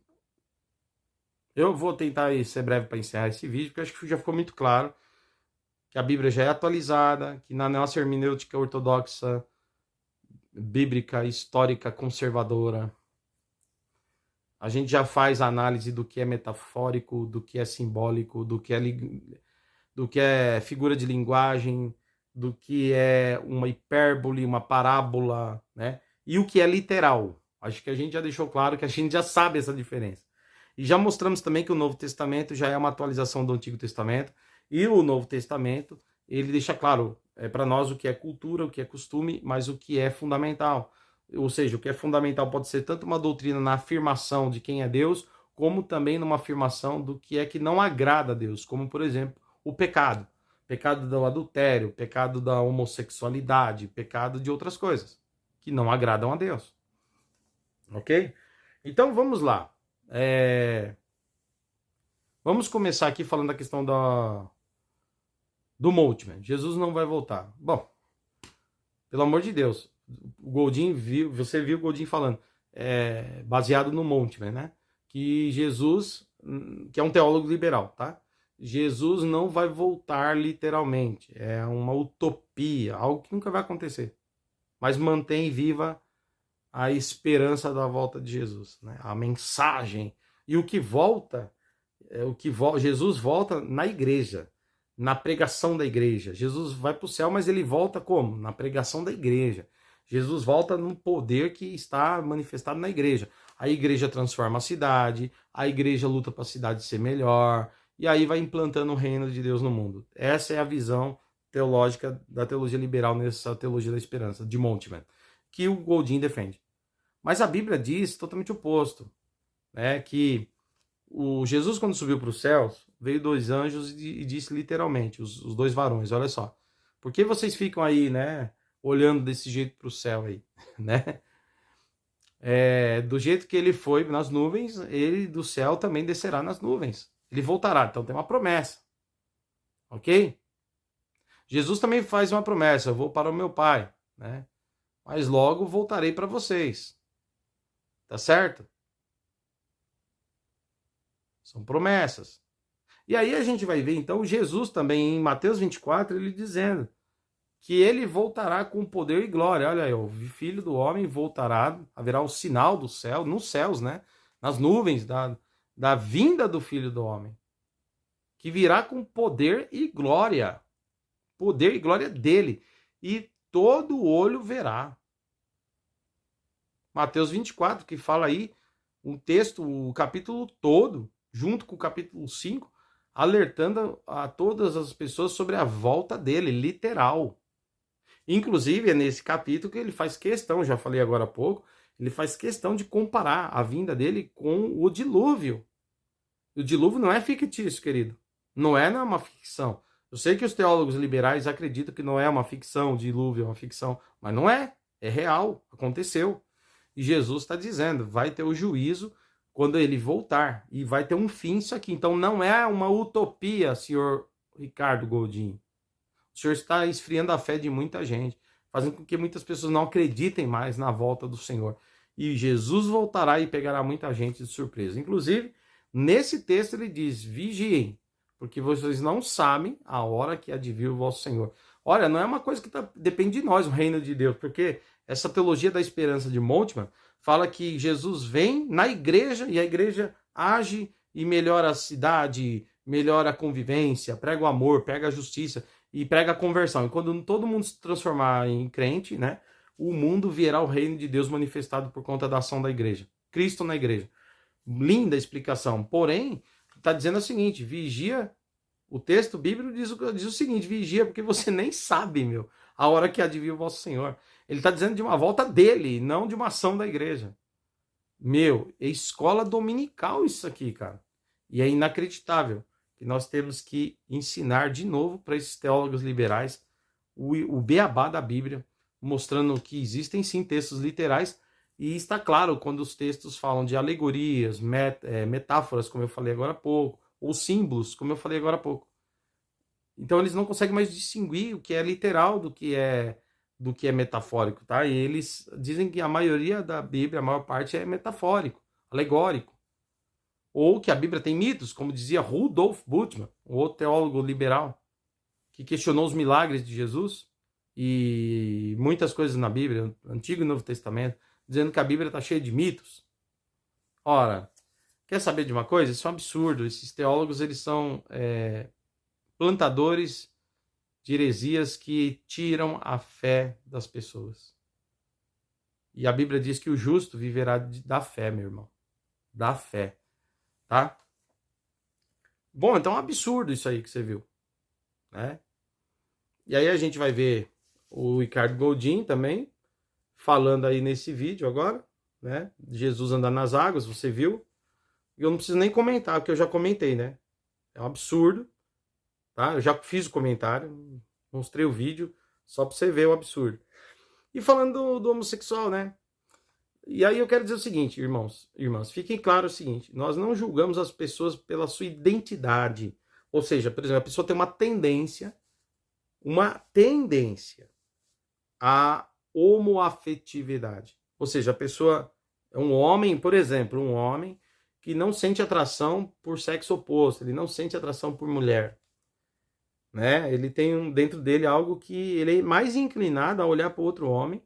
Eu vou tentar ser breve para encerrar esse vídeo, porque acho que já ficou muito claro que a Bíblia já é atualizada, que na nossa hermenêutica ortodoxa, bíblica, histórica, conservadora, a gente já faz a análise do que é metafórico, do que é simbólico, do que é figura de linguagem, do que é uma hipérbole, uma parábola, né? E o que é literal. Acho que a gente já deixou claro que a gente já sabe essa diferença. E já mostramos também que o Novo Testamento já é uma atualização do Antigo Testamento. E o Novo Testamento, ele deixa claro para nós o que é cultura, o que é costume, mas o que é fundamental. Ou seja, o que é fundamental pode ser tanto uma doutrina na afirmação de quem é Deus, como também numa afirmação do que é que não agrada a Deus. Como, por exemplo, o pecado. Pecado do adultério, pecado da homossexualidade, pecado de outras coisas que não agradam a Deus. Ok? Então vamos lá. Vamos começar aqui falando da questão do Moltmann. Jesus não vai voltar. Bom, pelo amor de Deus, o Goldin viu, você viu o Goldin falando, baseado no Moltmann, né? Que Jesus, que é um teólogo liberal, tá? Jesus não vai voltar literalmente. É uma utopia, algo que nunca vai acontecer. Mas mantém viva a esperança da volta de Jesus, né? A mensagem. E o que volta, Jesus volta na igreja, na pregação da igreja. Jesus vai para o céu, mas ele volta como? Na pregação da igreja. Jesus volta no poder que está manifestado na igreja. A igreja transforma a cidade, a igreja luta para a cidade ser melhor, e aí vai implantando o reino de Deus no mundo. Essa é a visão teológica da teologia liberal, nessa teologia da esperança, de Moltmann, que o Goldin defende. Mas a Bíblia diz totalmente o oposto, né? Que o Jesus, quando subiu para os céus, veio 2 anjos e disse literalmente, os 2 varões, olha só, por que vocês ficam aí, né, olhando desse jeito para o céu aí, né? Do jeito que ele foi nas nuvens, ele do céu também descerá nas nuvens. Ele voltará, então tem uma promessa, ok? Jesus também faz uma promessa, eu vou para o meu Pai, né? Mas logo voltarei para vocês. Tá certo? São promessas. E aí a gente vai ver, então, Jesus também, em Mateus 24, ele dizendo que ele voltará com poder e glória. Olha aí, o Filho do Homem voltará, haverá o sinal do céu, nos céus, né? Nas nuvens da vinda do Filho do Homem. Que virá com poder e glória. Poder e glória dele. E todo olho verá. Mateus 24, que fala aí um texto, o capítulo todo, junto com o capítulo 5, alertando a todas as pessoas sobre a volta dele, literal. Inclusive, é nesse capítulo que ele faz questão, já falei agora há pouco, ele faz questão de comparar a vinda dele com o dilúvio. O dilúvio não é fictício, querido. Não é uma ficção. Eu sei que os teólogos liberais acreditam que não é uma ficção, o dilúvio é uma ficção, mas não é. É real, aconteceu. E Jesus está dizendo, vai ter o juízo quando ele voltar. E vai ter um fim isso aqui. Então não é uma utopia, senhor Ricardo Goldin. O senhor está esfriando a fé de muita gente. fazendo com que muitas pessoas não acreditem mais na volta do Senhor. E Jesus voltará e pegará muita gente de surpresa. Inclusive, nesse texto ele diz, vigiem, porque vocês não sabem a hora que há de vir o vosso Senhor. Olha, não é uma coisa que depende de nós, o reino de Deus, porque essa teologia da esperança de Moltmann fala que Jesus vem na igreja e a igreja age e melhora a cidade, melhora a convivência, prega o amor, prega a justiça e prega a conversão. E quando todo mundo se transformar em crente, né, o mundo verá o reino de Deus manifestado por conta da ação da igreja. Cristo na igreja. Linda explicação. Porém, está dizendo o seguinte, vigia. O texto bíblico diz o seguinte, vigia porque você nem sabe, a hora que há de vir o vosso Senhor. Ele está dizendo de uma volta dele, não de uma ação da igreja. É escola dominical isso aqui, cara. E é inacreditável que nós temos que ensinar de novo para esses teólogos liberais o beabá da Bíblia, mostrando que existem sim textos literais, e está claro quando os textos falam de alegorias, metáforas, como eu falei agora há pouco, ou símbolos, como eu falei agora há pouco. Então eles não conseguem mais distinguir o que é literal do que é metafórico, tá? E eles dizem que a maioria da Bíblia, a maior parte é metafórico, alegórico. Ou que a Bíblia tem mitos, como dizia Rudolf Bultmann, um outro teólogo liberal, que questionou os milagres de Jesus e muitas coisas na Bíblia, Antigo e Novo Testamento, dizendo que a Bíblia está cheia de mitos. Ora, quer saber de uma coisa? Isso é um absurdo. Esses teólogos, eles são plantadores de heresias que tiram a fé das pessoas. E a Bíblia diz que o justo viverá da fé, meu irmão. Da fé. Tá? Bom, então é um absurdo isso aí que você viu. Né? E aí a gente vai ver o Ricardo Goldin também, falando aí nesse vídeo agora, né? Jesus andando nas águas, você viu? Eu não preciso nem comentar, porque eu já comentei, né? É um absurdo, tá? Eu já fiz o comentário, mostrei o vídeo, só pra você ver o absurdo. E falando do homossexual, né? E aí eu quero dizer o seguinte, irmãos, fiquem claros o seguinte, nós não julgamos as pessoas pela sua identidade. Ou seja, por exemplo, a pessoa tem uma tendência à homoafetividade. Ou seja, a pessoa é um homem, por exemplo, um homem que não sente atração por sexo oposto, ele não sente atração por mulher. Né? Ele tem dentro dele algo que ele é mais inclinado a olhar para outro homem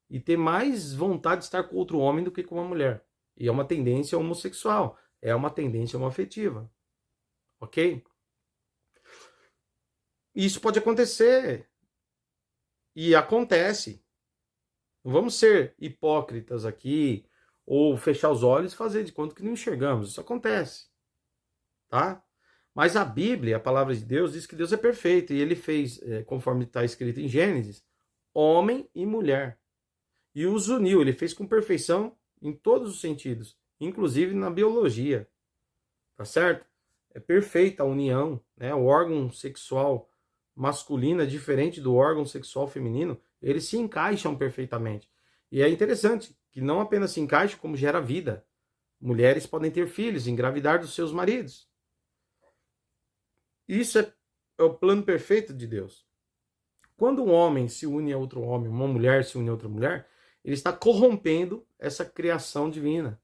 e ter mais vontade de estar com outro homem do que com uma mulher. E é uma tendência homossexual, é uma tendência homoafetiva. Ok? Isso pode acontecer. E acontece. Não vamos ser hipócritas aqui, ou fechar os olhos e fazer de conta que não enxergamos. Isso acontece. Tá? Mas a Bíblia, a palavra de Deus, diz que Deus é perfeito. E ele fez, conforme está escrito em Gênesis, homem e mulher. E os uniu, ele fez com perfeição em todos os sentidos, inclusive na biologia. Tá certo? É perfeita a união, né? O órgão sexual masculino é diferente do órgão sexual feminino, eles se encaixam perfeitamente. E é interessante que não apenas se encaixam, como gera vida. Mulheres podem ter filhos, engravidar dos seus maridos. Isso é o plano perfeito de Deus. Quando um homem se une a outro homem, uma mulher se une a outra mulher, ele está corrompendo essa criação divina.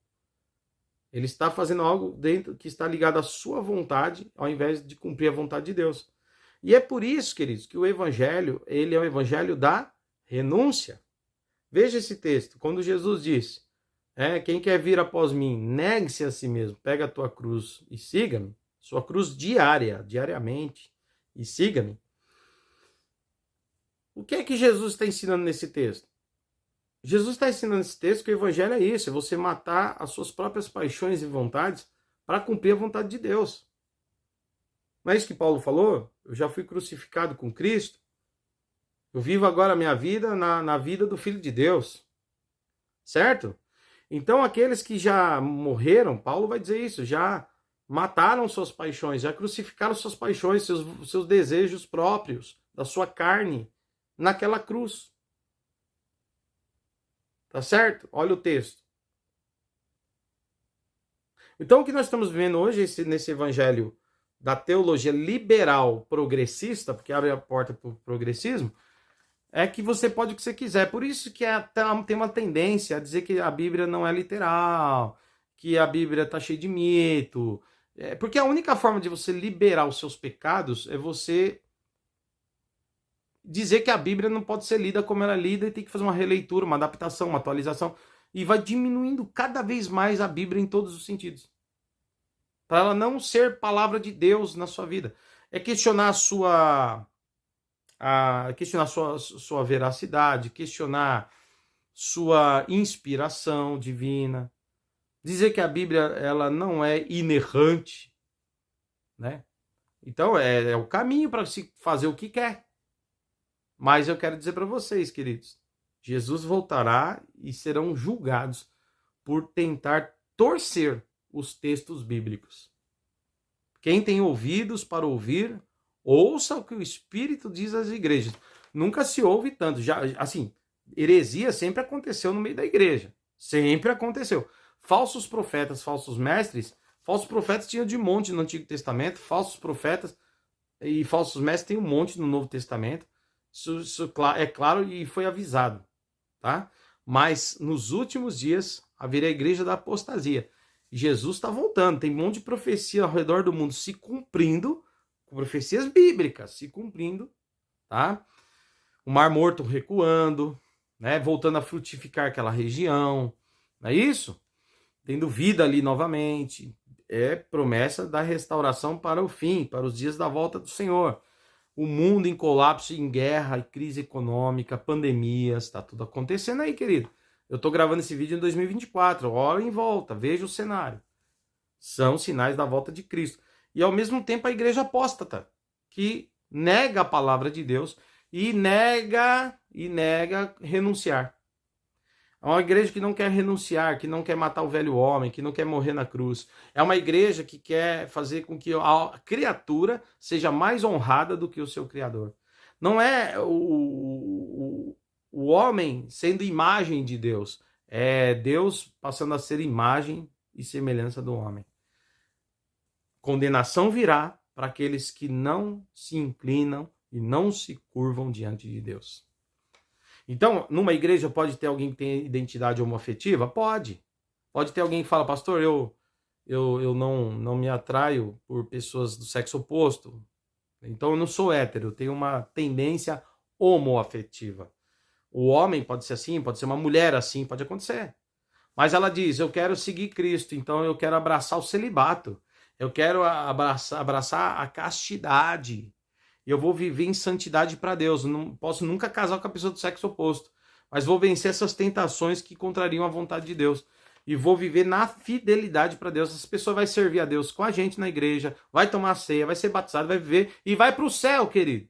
Ele está fazendo algo dentro que está ligado à sua vontade, ao invés de cumprir a vontade de Deus. E é por isso, queridos, que o evangelho, ele é o evangelho da renúncia. Veja esse texto, quando Jesus disse, quem quer vir após mim, negue-se a si mesmo, pega a tua cruz e siga-me, sua cruz diariamente, e siga-me. O que é que Jesus está ensinando nesse texto? Jesus está ensinando nesse texto que o evangelho é isso, é você matar as suas próprias paixões e vontades para cumprir a vontade de Deus. Não é isso que Paulo falou? Eu já fui crucificado com Cristo. Eu vivo agora a minha vida na vida do Filho de Deus. Certo? Então aqueles que já morreram, Paulo vai dizer isso, já mataram suas paixões, já crucificaram suas paixões, seus desejos próprios, da sua carne, naquela cruz. Tá certo? Olha o texto. Então o que nós estamos vivendo hoje nesse evangelho da teologia liberal progressista, porque abre a porta para o progressismo, é que você pode o que você quiser. Por isso que tem uma tendência a dizer que a Bíblia não é literal, que a Bíblia está cheia de mito. Porque a única forma de você liberar os seus pecados é você dizer que a Bíblia não pode ser lida como ela é lida e tem que fazer uma releitura, uma adaptação, uma atualização. E vai diminuindo cada vez mais a Bíblia em todos os sentidos. Para ela não ser palavra de Deus na sua vida. É questionar questionar sua veracidade, questionar sua inspiração divina, dizer que a Bíblia ela não é inerrante, né? Então é o caminho para se fazer o que quer. Mas eu quero dizer para vocês, queridos, Jesus voltará e serão julgados por tentar torcer os textos bíblicos. Quem tem ouvidos para ouvir, ouça o que o Espírito diz às igrejas. Nunca se ouve tanto. Já, assim, heresia sempre aconteceu no meio da igreja. Sempre aconteceu. Falsos profetas, falsos mestres. Falsos profetas tinham de monte no Antigo Testamento. Falsos profetas e falsos mestres tem um monte no Novo Testamento. Isso é claro e foi avisado. Tá? Mas nos últimos dias haverá a igreja da apostasia. Jesus está voltando. Tem um monte de profecia ao redor do mundo se cumprindo. Profecias bíblicas se cumprindo, tá? O Mar Morto recuando, né? Voltando a frutificar aquela região, não é isso? Tendo vida ali novamente. É promessa da restauração para o fim, para os dias da volta do Senhor. O mundo em colapso, em guerra, em crise econômica, pandemias, tá tudo acontecendo aí, querido. Eu tô gravando esse vídeo em 2024, olha em volta, veja o cenário. São sinais da volta de Cristo. E ao mesmo tempo a igreja apóstata, que nega a palavra de Deus e nega renunciar. É uma igreja que não quer renunciar, que não quer matar o velho homem, que não quer morrer na cruz. É uma igreja que quer fazer com que a criatura seja mais honrada do que o seu Criador. Não é o homem sendo imagem de Deus, é Deus passando a ser imagem e semelhança do homem. Condenação virá para aqueles que não se inclinam e não se curvam diante de Deus. Então, numa igreja pode ter alguém que tem identidade homoafetiva? Pode. Pode ter alguém que fala, pastor, eu não me atraio por pessoas do sexo oposto. Então eu não sou hétero, eu tenho uma tendência homoafetiva. O homem pode ser assim, pode ser uma mulher assim, pode acontecer. Mas ela diz, eu quero seguir Cristo, então eu quero abraçar o celibato. Eu quero abraçar a castidade. Eu vou viver em santidade para Deus. Não posso nunca casar com a pessoa do sexo oposto. Mas vou vencer essas tentações que contrariam a vontade de Deus. E vou viver na fidelidade para Deus. Essa pessoa vai servir a Deus com a gente na igreja. Vai tomar ceia, vai ser batizado, vai viver. E vai para o céu, querido.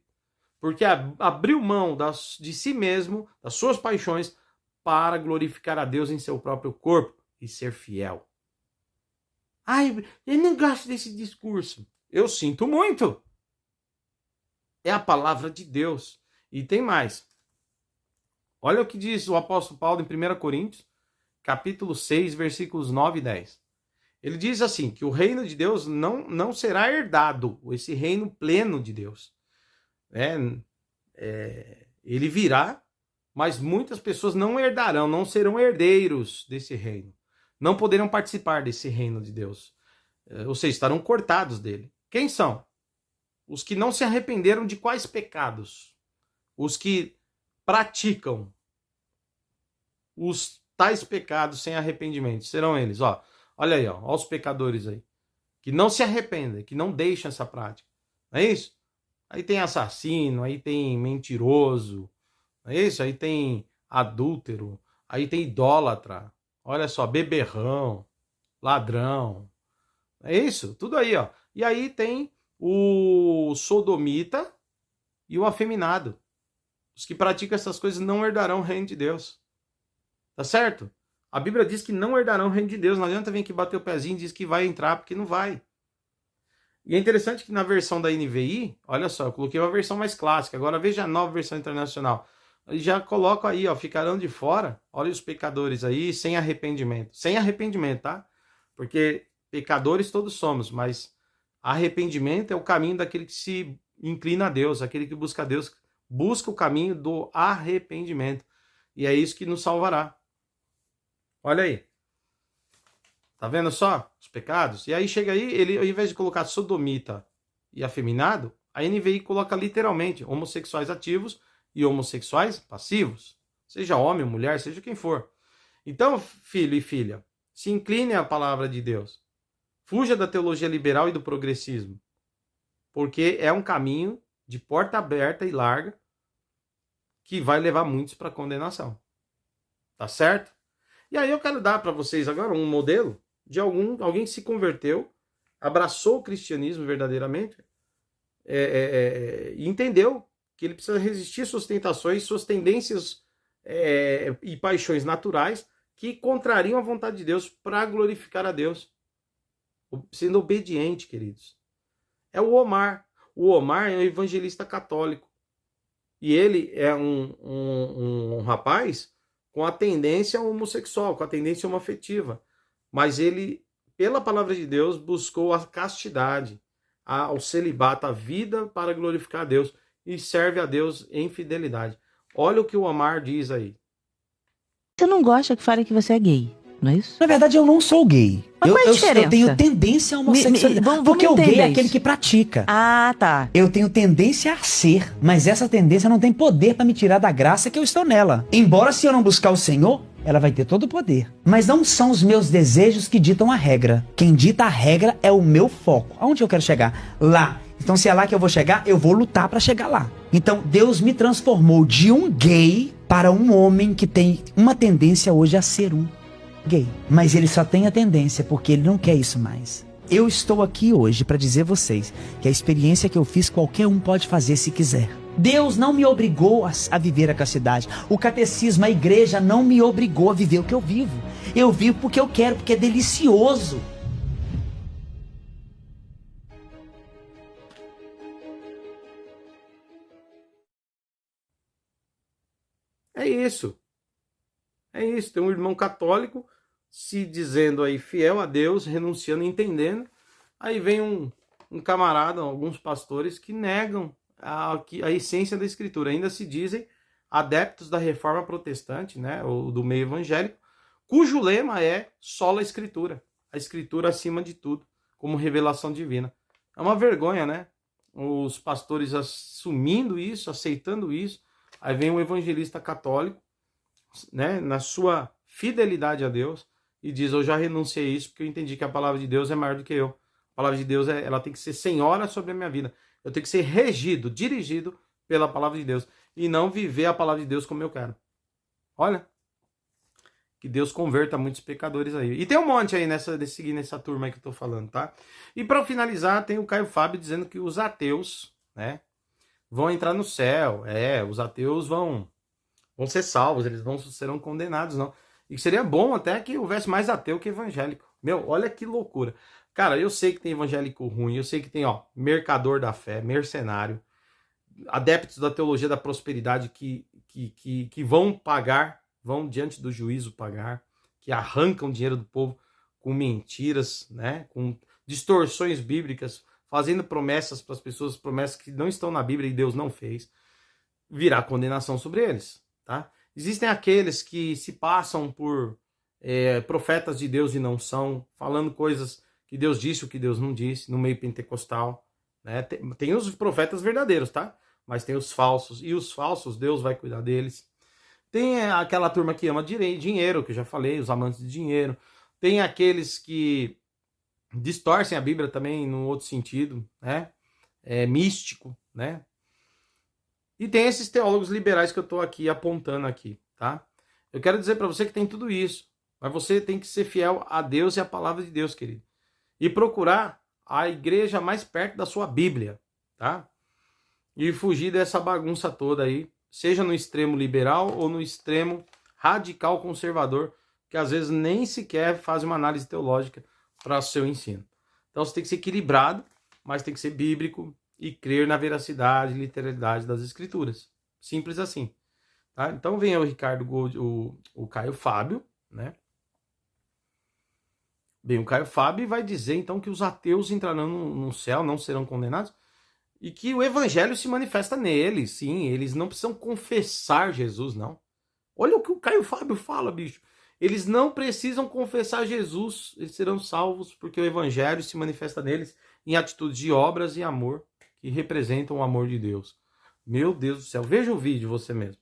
Porque abriu mão de si mesmo, das suas paixões, para glorificar a Deus em seu próprio corpo e ser fiel. Ai, eu não gosto desse discurso. Eu sinto muito. É a palavra de Deus. E tem mais. Olha o que diz o apóstolo Paulo em 1 Coríntios, capítulo 6, versículos 9 e 10. Ele diz assim, que o reino de Deus não será herdado, esse reino pleno de Deus. Ele virá, mas muitas pessoas não herdarão, não serão herdeiros desse reino. Não poderão participar desse reino de Deus. Ou seja, estarão cortados dele. Quem são? Os que não se arrependeram de quais pecados? Os que praticam os tais pecados sem arrependimento. Serão eles, ó. Olha aí, ó os pecadores aí. Que não se arrependem, que não deixam essa prática. Não é isso? Aí tem assassino, aí tem mentiroso. Não é isso? Aí tem adúltero, aí tem idólatra. Olha só, beberrão, ladrão. É isso? Tudo aí, ó. E aí tem o sodomita e o afeminado. Os que praticam essas coisas não herdarão o reino de Deus. Tá certo? A Bíblia diz que não herdarão o reino de Deus. Não adianta vir aqui bater o pezinho e dizer que vai entrar, porque não vai. E é interessante que na versão da NVI, olha só, eu coloquei uma versão mais clássica. Agora veja a nova versão internacional. Eu já coloco aí, ó, ficarão de fora. Olha os pecadores aí, sem arrependimento. Sem arrependimento, tá? Porque pecadores todos somos, mas arrependimento é o caminho daquele que se inclina a Deus, aquele que busca Deus, Busca o caminho do arrependimento. E é isso que nos salvará. Olha aí. Tá vendo só os pecados? E aí chega aí, ele ao invés de colocar sodomita e afeminado, a NVI coloca literalmente homossexuais ativos e homossexuais passivos. Seja homem, mulher, seja quem for. Então, filho e filha, se incline à palavra de Deus. Fuja da teologia liberal e do progressismo. Porque é um caminho de porta aberta e larga que vai levar muitos para a condenação. Tá certo? E aí eu quero dar para vocês agora um modelo de alguém que se converteu, abraçou o cristianismo verdadeiramente e entendeu que ele precisa resistir suas tentações, suas tendências e paixões naturais que contrariam a vontade de Deus para glorificar a Deus. Sendo obediente, queridos. É o Omar. O Omar é um evangelista católico. E ele é um rapaz com a tendência homossexual, com a tendência homoafetiva. Mas ele, pela palavra de Deus, buscou a castidade, o celibato, a vida para glorificar a Deus. E serve a Deus em fidelidade. Olha o que o Omar diz aí. Você não gosta que fale que você é gay, não é isso? Na verdade, eu não sou gay. Mas qual é a diferença? Eu tenho tendência à homossexualidade. Vamos porque o gay entender é aquele isso. que pratica. Ah, tá. Eu tenho tendência a ser, mas essa tendência não tem poder para me tirar da graça que eu estou nela. Embora se eu não buscar o Senhor, ela vai ter todo o poder. Mas não são os meus desejos que ditam a regra. Quem dita a regra é o meu foco. Aonde eu quero chegar? Lá. Então se é lá que eu vou chegar, eu vou lutar para chegar lá. Então Deus me transformou de um gay para um homem que tem uma tendência hoje a ser um gay. Mas ele só tem a tendência porque ele não quer isso mais. Eu estou aqui hoje para dizer a vocês que a experiência que eu fiz qualquer um pode fazer se quiser. Deus não me obrigou a viver a castidade. O catecismo, a igreja não me obrigou a viver o que eu vivo. Eu vivo porque eu quero, porque é delicioso. É isso. É isso. Tem um irmão católico se dizendo aí fiel a Deus, renunciando, entendendo. Aí vem um camarada, alguns pastores que negam a essência da Escritura. Ainda se dizem adeptos da reforma protestante, né, ou do meio evangélico, cujo lema é sola Escritura. A Escritura acima de tudo, como revelação divina. É uma vergonha, né? Os pastores assumindo isso, aceitando isso. Aí vem um evangelista católico, né, na sua fidelidade a Deus, e diz, eu já renunciei a isso porque eu entendi que a palavra de Deus é maior do que eu. A palavra de Deus ela tem que ser senhora sobre a minha vida. Eu tenho que ser regido, dirigido pela palavra de Deus. E não viver a palavra de Deus como eu quero. Olha. Que Deus converta muitos pecadores aí. E tem um monte aí nessa turma aí que eu tô falando, tá? E para finalizar, tem o Caio Fábio dizendo que os ateus, né, vão entrar no céu. Os ateus vão ser salvos, eles serão condenados, não. E seria bom até que houvesse mais ateu que evangélico. Meu, olha que loucura. Cara, eu sei que tem evangélico ruim, eu sei que tem, mercador da fé, mercenário, adeptos da teologia da prosperidade que vão diante do juízo pagar, que arrancam dinheiro do povo com mentiras, né, com distorções bíblicas, fazendo promessas para as pessoas, promessas que não estão na Bíblia e Deus não fez, virá condenação sobre eles, tá? Existem aqueles que se passam por profetas de Deus e não são, falando coisas que Deus disse, o que Deus não disse, no meio pentecostal, né? Tem os profetas verdadeiros, tá? Mas tem os falsos, e os falsos, Deus vai cuidar deles. Tem aquela turma que ama dinheiro, que eu já falei, os amantes de dinheiro. Tem aqueles que distorcem a Bíblia também no outro sentido, né? Místico, né? E tem esses teólogos liberais que eu estou aqui apontando aqui, tá? Eu quero dizer para você que tem tudo isso, mas você tem que ser fiel a Deus e à palavra de Deus, querido. E procurar a igreja mais perto da sua Bíblia, tá? E fugir dessa bagunça toda aí, seja no extremo liberal ou no extremo radical conservador, que às vezes nem sequer faz uma análise teológica para o seu ensino. Então você tem que ser equilibrado, mas tem que ser bíblico e crer na veracidade e literalidade das Escrituras. Simples assim. Tá? Então vem o Ricardo o Caio Fábio, né? Bem, o Caio Fábio vai dizer então que os ateus entrarão no céu, não serão condenados. E que o evangelho se manifesta neles, sim. Eles não precisam confessar Jesus, não. Olha o que o Caio Fábio fala, bicho. Eles não precisam confessar Jesus. Eles serão salvos porque o evangelho se manifesta neles em atitudes de obras e amor que representam o amor de Deus. Meu Deus do céu. Veja o vídeo você mesmo.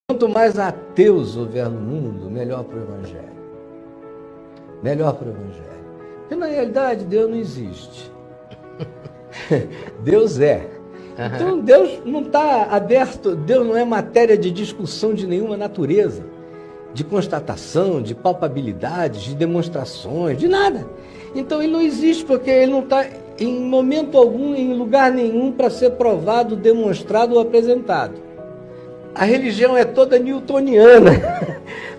Quanto mais ateus houver no mundo, melhor para o evangelho. Melhor para o evangelho. Porque na realidade Deus não existe. Deus é. Então Deus não está aberto, Deus não é matéria de discussão de nenhuma natureza, de constatação, de palpabilidade, de demonstrações, de nada. Então ele não existe porque ele não está em momento algum, em lugar nenhum para ser provado, demonstrado ou apresentado. A religião é toda newtoniana,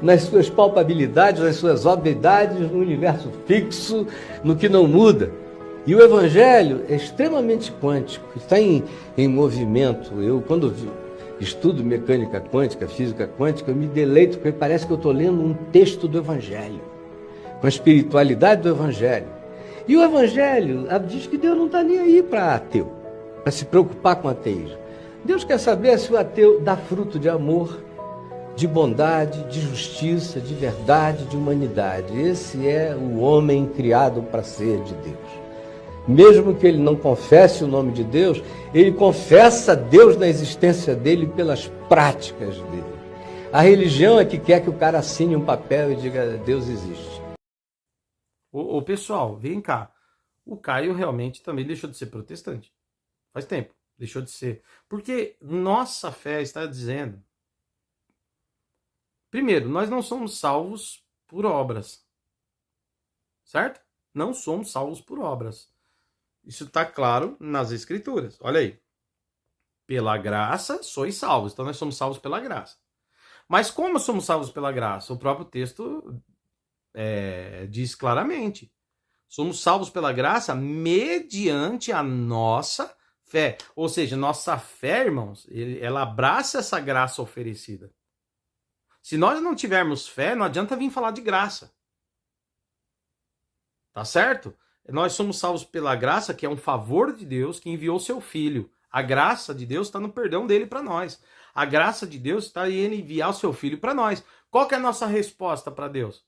nas suas palpabilidades, nas suas obviedades, no universo fixo, no que não muda. E o evangelho é extremamente quântico, está em movimento. Eu, quando estudo mecânica quântica, física quântica, eu me deleito porque parece que eu estou lendo um texto do evangelho, com a espiritualidade do evangelho. E o evangelho diz que Deus não está nem aí para ateu, para se preocupar com ateísmo. Deus quer saber se o ateu dá fruto de amor, de bondade, de justiça, de verdade, de humanidade. Esse é o homem criado para ser de Deus. Mesmo que ele não confesse o nome de Deus, ele confessa Deus na existência dele pelas práticas dele. A religião é que quer que o cara assine um papel e diga Deus existe. Ô pessoal, vem cá. O Caio realmente também deixou de ser protestante. Faz tempo. Deixou de ser. Porque nossa fé está dizendo... Primeiro, nós não somos salvos por obras. Certo? Não somos salvos por obras. Isso está claro nas Escrituras. Olha aí. Pela graça sois salvos. Então nós somos salvos pela graça. Mas como somos salvos pela graça? O próprio texto diz claramente. Somos salvos pela graça mediante a nossa fé. Ou seja, nossa fé, irmãos, ela abraça essa graça oferecida. Se nós não tivermos fé, não adianta vir falar de graça. Tá certo? Nós somos salvos pela graça, que é um favor de Deus que enviou seu Filho. A graça de Deus está no perdão dele para nós. A graça de Deus está em ele enviar o seu Filho para nós. Qual que é a nossa resposta para Deus?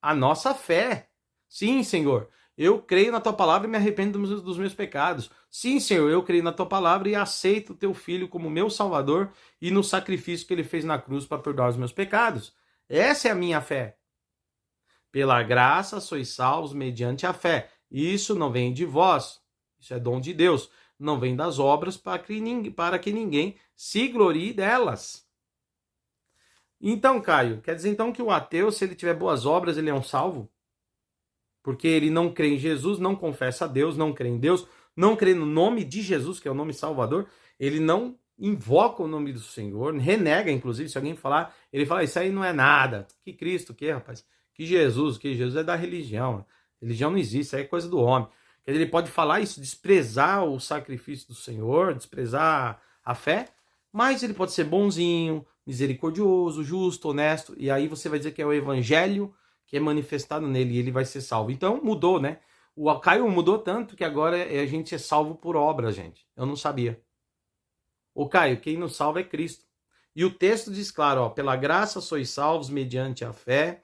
A nossa fé. Sim, Senhor, eu creio na tua palavra e me arrependo dos meus pecados. Sim, Senhor, eu creio na tua palavra e aceito o teu Filho como meu Salvador e no sacrifício que ele fez na cruz para perdoar os meus pecados. Essa é a minha fé. Pela graça sois salvos mediante a fé. Isso não vem de vós, isso é dom de Deus. Não vem das obras para que ninguém se glorie delas. Então, Caio, quer dizer então que o ateu, se ele tiver boas obras, ele é um salvo? Porque ele não crê em Jesus, não confessa a Deus, não crê em Deus, não crê no nome de Jesus, que é o nome Salvador, ele não invoca o nome do Senhor, renega, inclusive, se alguém falar, ele fala, isso aí não é nada. Que Cristo, que rapaz? Que Jesus é da religião. Religião não existe, isso aí é coisa do homem. Quer dizer, ele pode falar isso, desprezar o sacrifício do Senhor, desprezar a fé, mas ele pode ser bonzinho, misericordioso, justo, honesto, e aí você vai dizer que é o evangelho que é manifestado nele e ele vai ser salvo. Então mudou, né? O Caio mudou tanto que agora a gente é salvo por obra, gente. Eu não sabia. O Caio, quem nos salva é Cristo. E o texto diz claro, ó, pela graça sois salvos mediante a fé,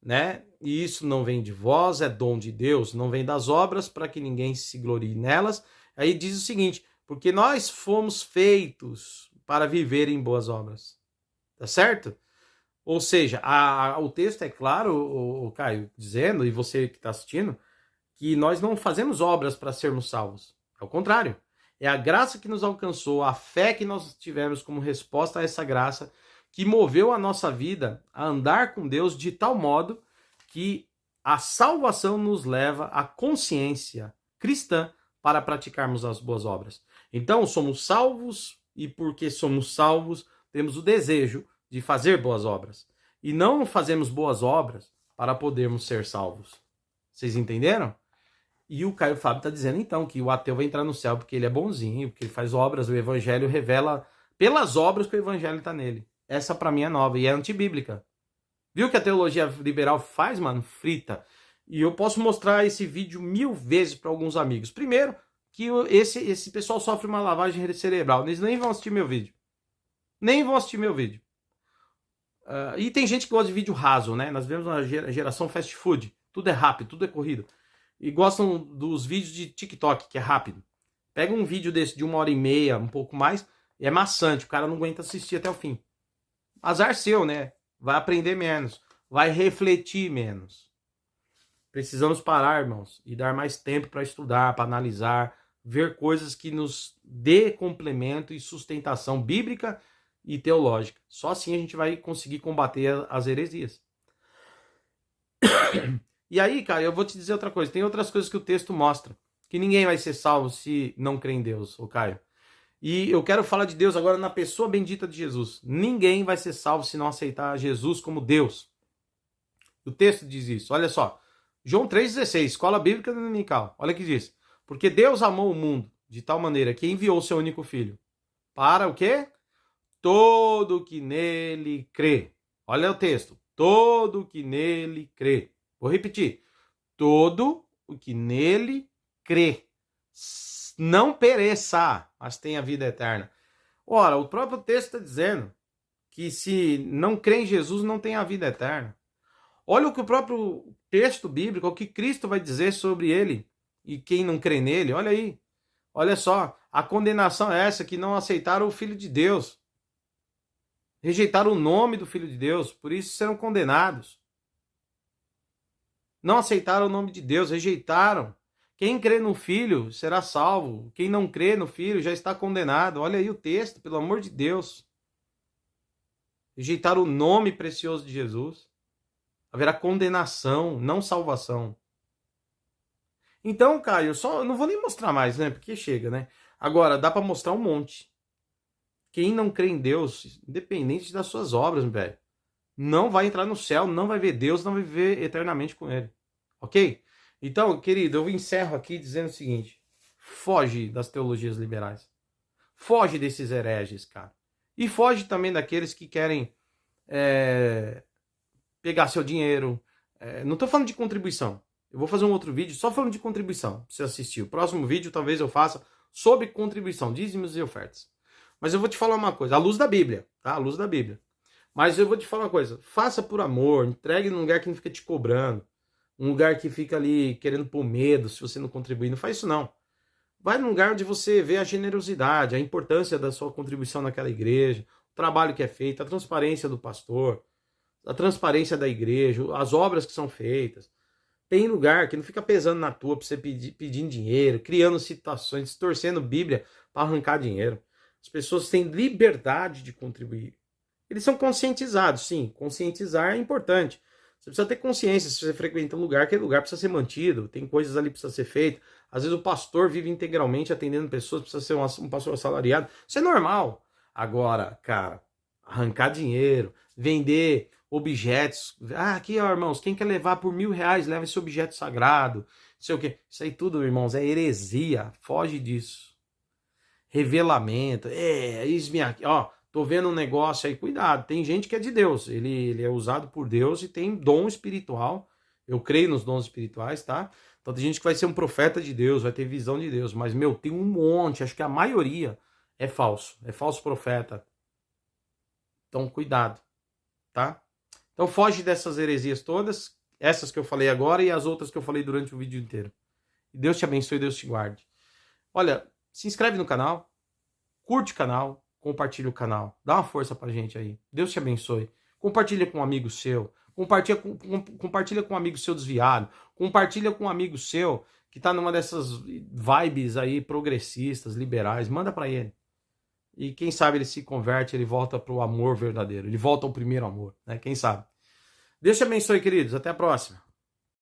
né? E isso não vem de vós, é dom de Deus, não vem das obras para que ninguém se glorie nelas. Aí diz o seguinte, porque nós fomos feitos para viver em boas obras. Tá certo? Ou seja, o texto é claro, o Caio, dizendo, e você que está assistindo, que nós não fazemos obras para sermos salvos. É o contrário. É a graça que nos alcançou, a fé que nós tivemos como resposta a essa graça, que moveu a nossa vida a andar com Deus de tal modo que a salvação nos leva à consciência cristã para praticarmos as boas obras. Então, somos salvos e porque somos salvos, temos o desejo de fazer boas obras. E não fazemos boas obras para podermos ser salvos. Vocês entenderam? E o Caio Fábio está dizendo, então, que o ateu vai entrar no céu porque ele é bonzinho, porque ele faz obras, o evangelho revela pelas obras que o evangelho está nele. Essa para mim é nova e é antibíblica. Viu que a teologia liberal faz, mano? Frita. E eu posso mostrar esse vídeo 1000 vezes para alguns amigos. Primeiro, que esse pessoal sofre uma lavagem cerebral. Eles nem vão assistir meu vídeo. Nem vão assistir meu vídeo. E tem gente que gosta de vídeo raso, né? Nós vemos uma geração fast food. Tudo é rápido, tudo é corrido. E gostam dos vídeos de TikTok, que é rápido. Pega um vídeo desse de 1h30, um pouco mais, e é maçante. O cara não aguenta assistir até o fim. Azar seu, né? Vai aprender menos. Vai refletir menos. Precisamos parar, irmãos, e dar mais tempo para estudar, para analisar, ver coisas que nos dê complemento e sustentação bíblica e teológica. Só assim a gente vai conseguir combater as heresias. E aí, cara, eu vou te dizer outra coisa. Tem outras coisas que o texto mostra. Que ninguém vai ser salvo se não crer em Deus, ô Caio. E eu quero falar de Deus agora na pessoa bendita de Jesus. Ninguém vai ser salvo se não aceitar Jesus como Deus. O texto diz isso. Olha só. João 3,16, Escola Bíblica Dominical. Olha o que diz. Porque Deus amou o mundo de tal maneira que enviou o seu único filho. Para o quê? Todo que nele crê. Olha o texto. Todo que nele crê. Vou repetir. Todo o que nele crê. Não pereça, mas tenha vida eterna. Ora, o próprio texto está dizendo que se não crê em Jesus, não tem a vida eterna. Olha o que o próprio texto bíblico, o que Cristo vai dizer sobre ele e quem não crê nele. Olha aí. Olha só. A condenação é essa, que não aceitaram o Filho de Deus. Rejeitaram o nome do Filho de Deus, por isso serão condenados. Não aceitaram o nome de Deus, rejeitaram. Quem crê no Filho será salvo. Quem não crê no Filho já está condenado. Olha aí o texto, pelo amor de Deus. Rejeitaram o nome precioso de Jesus. Haverá condenação, não salvação. Então, Caio, eu não vou nem mostrar mais, né? Porque chega, né? Agora, dá para mostrar um monte. Quem não crê em Deus, independente das suas obras, meu velho, não vai entrar no céu, não vai ver Deus, não vai viver eternamente com Ele. Ok? Então, querido, eu encerro aqui dizendo o seguinte. Foge das teologias liberais. Foge desses hereges, cara. E foge também daqueles que querem pegar seu dinheiro. Não estou falando de contribuição. Eu vou fazer um outro vídeo só falando de contribuição, pra você assistir. O próximo vídeo talvez eu faça sobre contribuição, dízimos e ofertas. Mas eu vou te falar uma coisa, à luz da Bíblia, tá? À luz da Bíblia. Mas eu vou te falar uma coisa, faça por amor, entregue num lugar que não fica te cobrando, um lugar que fica ali querendo pôr medo se você não contribuir. Não faz isso não. Vai num lugar onde você vê a generosidade, a importância da sua contribuição naquela igreja, o trabalho que é feito, a transparência do pastor, a transparência da igreja, as obras que são feitas. Tem lugar que não fica pesando na tua para você pedindo dinheiro, criando situações, distorcendo Bíblia para arrancar dinheiro. As pessoas têm liberdade de contribuir. Eles são conscientizados, sim. Conscientizar é importante. Você precisa ter consciência se você frequenta um lugar, aquele lugar precisa ser mantido, tem coisas ali que precisa ser feito. Às vezes o pastor vive integralmente atendendo pessoas, precisa ser um pastor assalariado. Isso é normal. Agora, cara, arrancar dinheiro, vender objetos. Aqui, ó, irmãos, quem quer levar por R$1.000, leva esse objeto sagrado. Não sei o quê. Isso aí tudo, irmãos, é heresia. Foge disso. Revelamento. Ó, tô vendo um negócio aí, cuidado. Tem gente que é de Deus. Ele é usado por Deus e tem dom espiritual. Eu creio nos dons espirituais, tá? Então tem gente que vai ser um profeta de Deus, vai ter visão de Deus. Mas, meu, tem um monte, acho que a maioria é falso. É falso profeta. Então, cuidado, tá? Então foge dessas heresias todas, essas que eu falei agora e as outras que eu falei durante o vídeo inteiro. E Deus te abençoe e Deus te guarde. Olha, se inscreve no canal, curte o canal, compartilha o canal. Dá uma força pra gente aí. Deus te abençoe. Compartilha com um amigo seu. Compartilha com um amigo seu desviado. Compartilha com um amigo seu que tá numa dessas vibes aí progressistas, liberais. Manda pra ele. E quem sabe ele se converte, ele volta pro amor verdadeiro. Ele volta ao primeiro amor, né? Quem sabe? Deus te abençoe, queridos. Até a próxima.